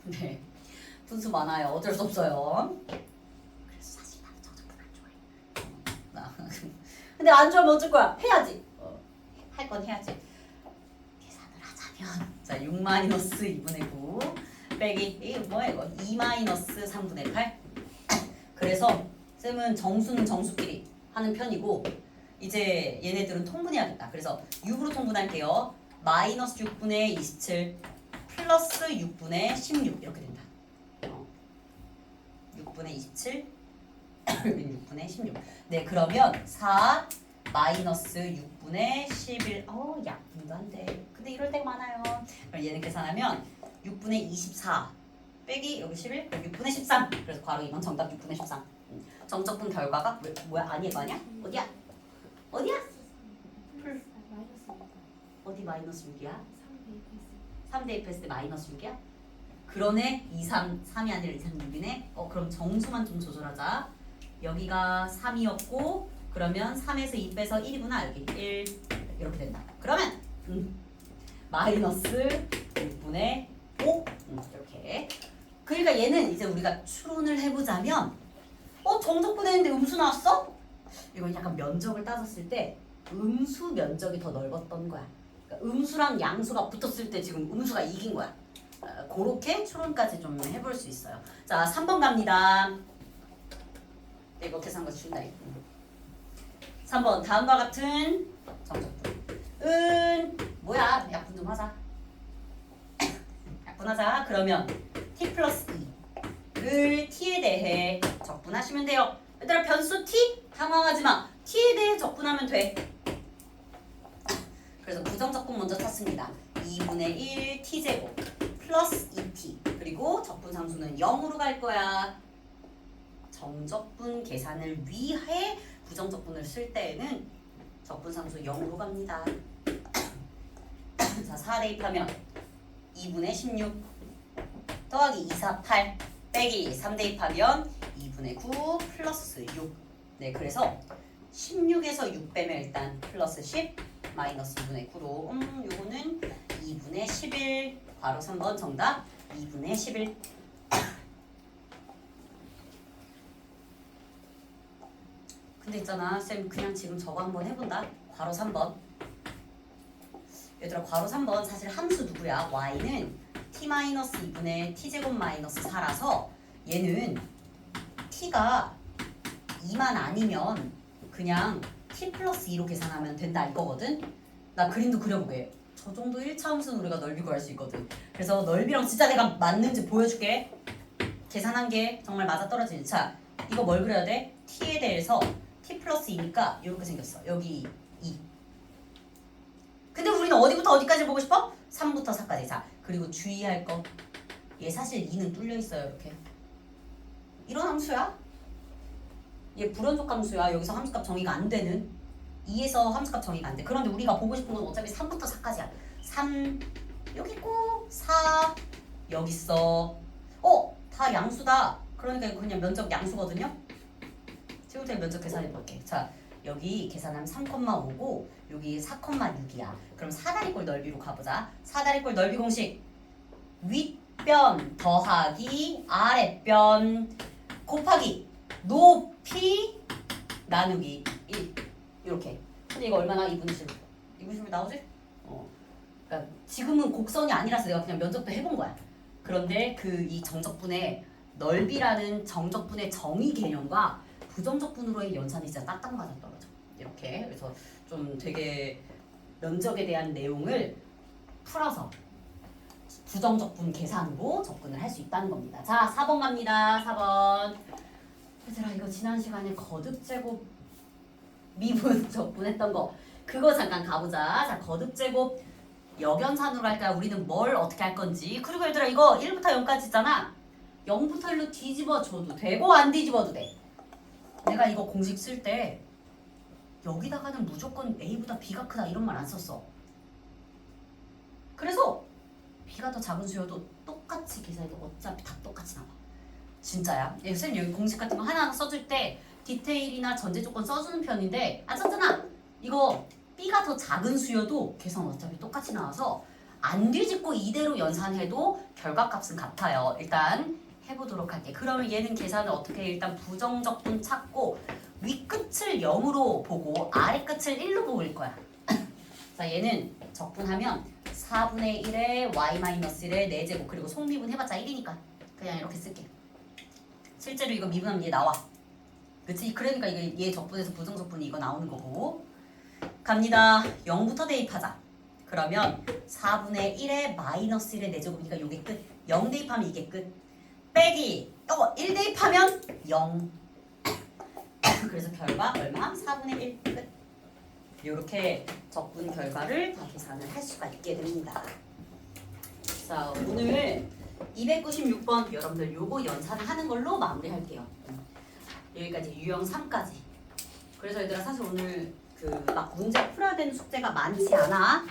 네, 분수 많아요. 어쩔 수 없어요. 그래서 사실 나는 정적분 안 좋아해. 근데 안 좋아하면 어쩔 거야? 해야지. 할 건 해야지. 계산을 하자면 자, 6 마이너스 2분의 9 빼기 이게 뭐야 이거 2 마이너스 3분의 8 그래서 쌤은 정수는 정수끼리 하는 편이고 이제 얘네들은 통분해야겠다. 그래서 6으로 통분할게요. 마이너스 6분의 27 플러스 6분의 16 이렇게 된다. 6분의 27 6분의 16 네, 그러면 4 마이너스 6분의 11 약분도 안 돼. 근데 이럴 때가 많아요. 그럼 얘는 계산하면 6분의 24 빼기 여기 11 6분의 13 그래서 괄호 2번 정답 6분의 13 정적분 결과가 뭐야? 아니 이거 아니야? 어디야? 어디 마이너스 6이야? 3 대입했을 때 마이너스 6이야? 그러네. 2, 3, 3이 아니라 2, 3, 6이네. 그럼 정수만 좀 조절하자. 여기가 3이었고 그러면 3에서 2 빼서 1이구나. 여기 1 이렇게 된다. 그러면 마이너스 6분의 5 이렇게. 그러니까 얘는 이제 우리가 추론을 해보자면 정적분 했는데 음수 나왔어? 이건 약간 면적을 따졌을 때 음수 면적이 더 넓었던 거야. 그러니까 음수랑 양수가 붙었을 때 지금 음수가 이긴 거야. 그렇게 추론까지 좀 해볼 수 있어요. 자, 3번 갑니다. 이거 계산과 준다. 3번 다음과 같은 정적분 뭐야? 약분 좀 하자. 약분하자. 그러면 t 플러스 2를 t에 대해 적분하시면 돼요. 얘들아 변수 t 당황하지 마. t에 대해 적분하면 돼. 그래서 부정적분 먼저 찾습니다. 2분의 1 t제곱 플러스 2t 그리고 적분상수는 0으로 갈 거야. 정적분 계산을 위해 부정적분을 쓸 때에는 적분상수 0으로 갑니다. 자, 4 대입하면 2분의 16 더하기 2, 4, 8 빼기 3 대입하면 2분의 9 플러스 6 네, 그래서 16에서 6 빼면 일단 플러스 10 마이너스 2분의 9로 요거는 2분의 11 바로 3번 정답 2분의 11 근데 있잖아 쌤 그냥 지금 저거 한번 해본다. 괄호 3번 얘들아 괄호 3번 사실 함수 누구야? y는 t-2분의 t제곱 마이너스 4라서 얘는 t가 2만 아니면 그냥 t 플러스 2로 계산하면 된다 이거거든? 나 그림도 그려보게. 저 정도 1차 함수는 우리가 넓이 구할 수 있거든. 그래서 넓이랑 진짜 내가 맞는지 보여줄게. 계산한 게 정말 맞아떨어지는. 자, 이거 뭘 그려야 돼? t에 대해서 t 플러스 2니까 이렇게 생겼어. 여기 2. 근데 우리는 어디부터 어디까지 보고 싶어? 3부터 4까지. 자, 그리고 주의할 거. 얘 사실 2는 뚫려 있어요. 이렇게. 이런 함수야? 얘 불연속 함수야. 여기서 함수값 정의가 안 되는. 2에서 함수값 정의가 안 돼. 그런데 우리가 보고 싶은 건 어차피 3부터 4까지야. 3 여기 있고 4 여기 있어. 다 양수다. 그러니까 이거 그냥 면적 양수거든요. 지금부터 면적 계산해 볼게. 자, 여기 계산하면 3,5고 여기 4,6이야. 그럼 사다리꼴 넓이로 가보자. 사다리꼴 넓이 공식. 윗변 더하기 아랫변 곱하기 높이 나누기 1. 이렇게. 근데 이거 얼마나 2분의 10? 2분의 10이 나오지? 그러니까 지금은 곡선이 아니라서 내가 그냥 면적도 해본 거야. 그런데 그 이 정적분의 넓이라는 정적분의 정의 개념과 부정적분으로의 연산이 진짜 딱딱 맞아 떨어져. 이렇게. 그래서 좀 되게 면적에 대한 내용을 풀어서 부정적분 계산으로 접근을 할 수 있다는 겁니다. 자, 4번 갑니다. 4번. 얘들아, 이거 지난 시간에 거듭제곱 미분 적분했던 거 그거 잠깐 가보자. 자, 거듭제곱 역연산으로 할까? 우리는 뭘 어떻게 할 건지. 그리고 얘들아, 이거 1부터 0까지 있잖아. 0부터 1로 뒤집어 줘도 되고 안 뒤집어도 돼. 내가 이거 공식 쓸 때 여기다가는 무조건 A보다 B가 크다 이런 말 안 썼어. 그래서 B가 더 작은 수여도 똑같이 계산해도 어차피 다 똑같이 나와. 진짜야. 선생님 여기 공식 같은 거 하나하나 써줄 때 디테일이나 전제 조건 써주는 편인데 썼잖아. 이거 B가 더 작은 수여도 계산 어차피 똑같이 나와서 안 뒤집고 이대로 연산해도 결과값은 같아요. 일단 해보도록 할게. 그러면 얘는 계산을 어떻게 해? 일단 부정적분 찾고 윗끝을 0으로 보고 아래끝을 1로 보일 거야. 자, 얘는 적분하면 4분의 1에 y-1의 4제곱 그리고 속미분 해봤자 1이니까 그냥 이렇게 쓸게. 실제로 이거 미분하면 얘 나와. 그치? 그러니까 이게 얘 적분에서 부정적분이 이거 나오는 거고. 갑니다. 0부터 대입하자. 그러면 4분의 1에 마이너스 1의 4제곱이니까 요게 끝. 0 대입하면 이게 끝. 빼기 1 대입하면 0. 그래서 결과 얼마? 4분의 1 끝. 이렇게 적분 결과를 다 계산을 할 수가 있게 됩니다. 자, 오늘 296번 여러분들 요거 연산을 하는 걸로 마무리할게요. 여기까지 유형 3까지. 그래서 얘들아 사실 오늘 그 막 문제 풀어야 되는 숙제가 많지 않아.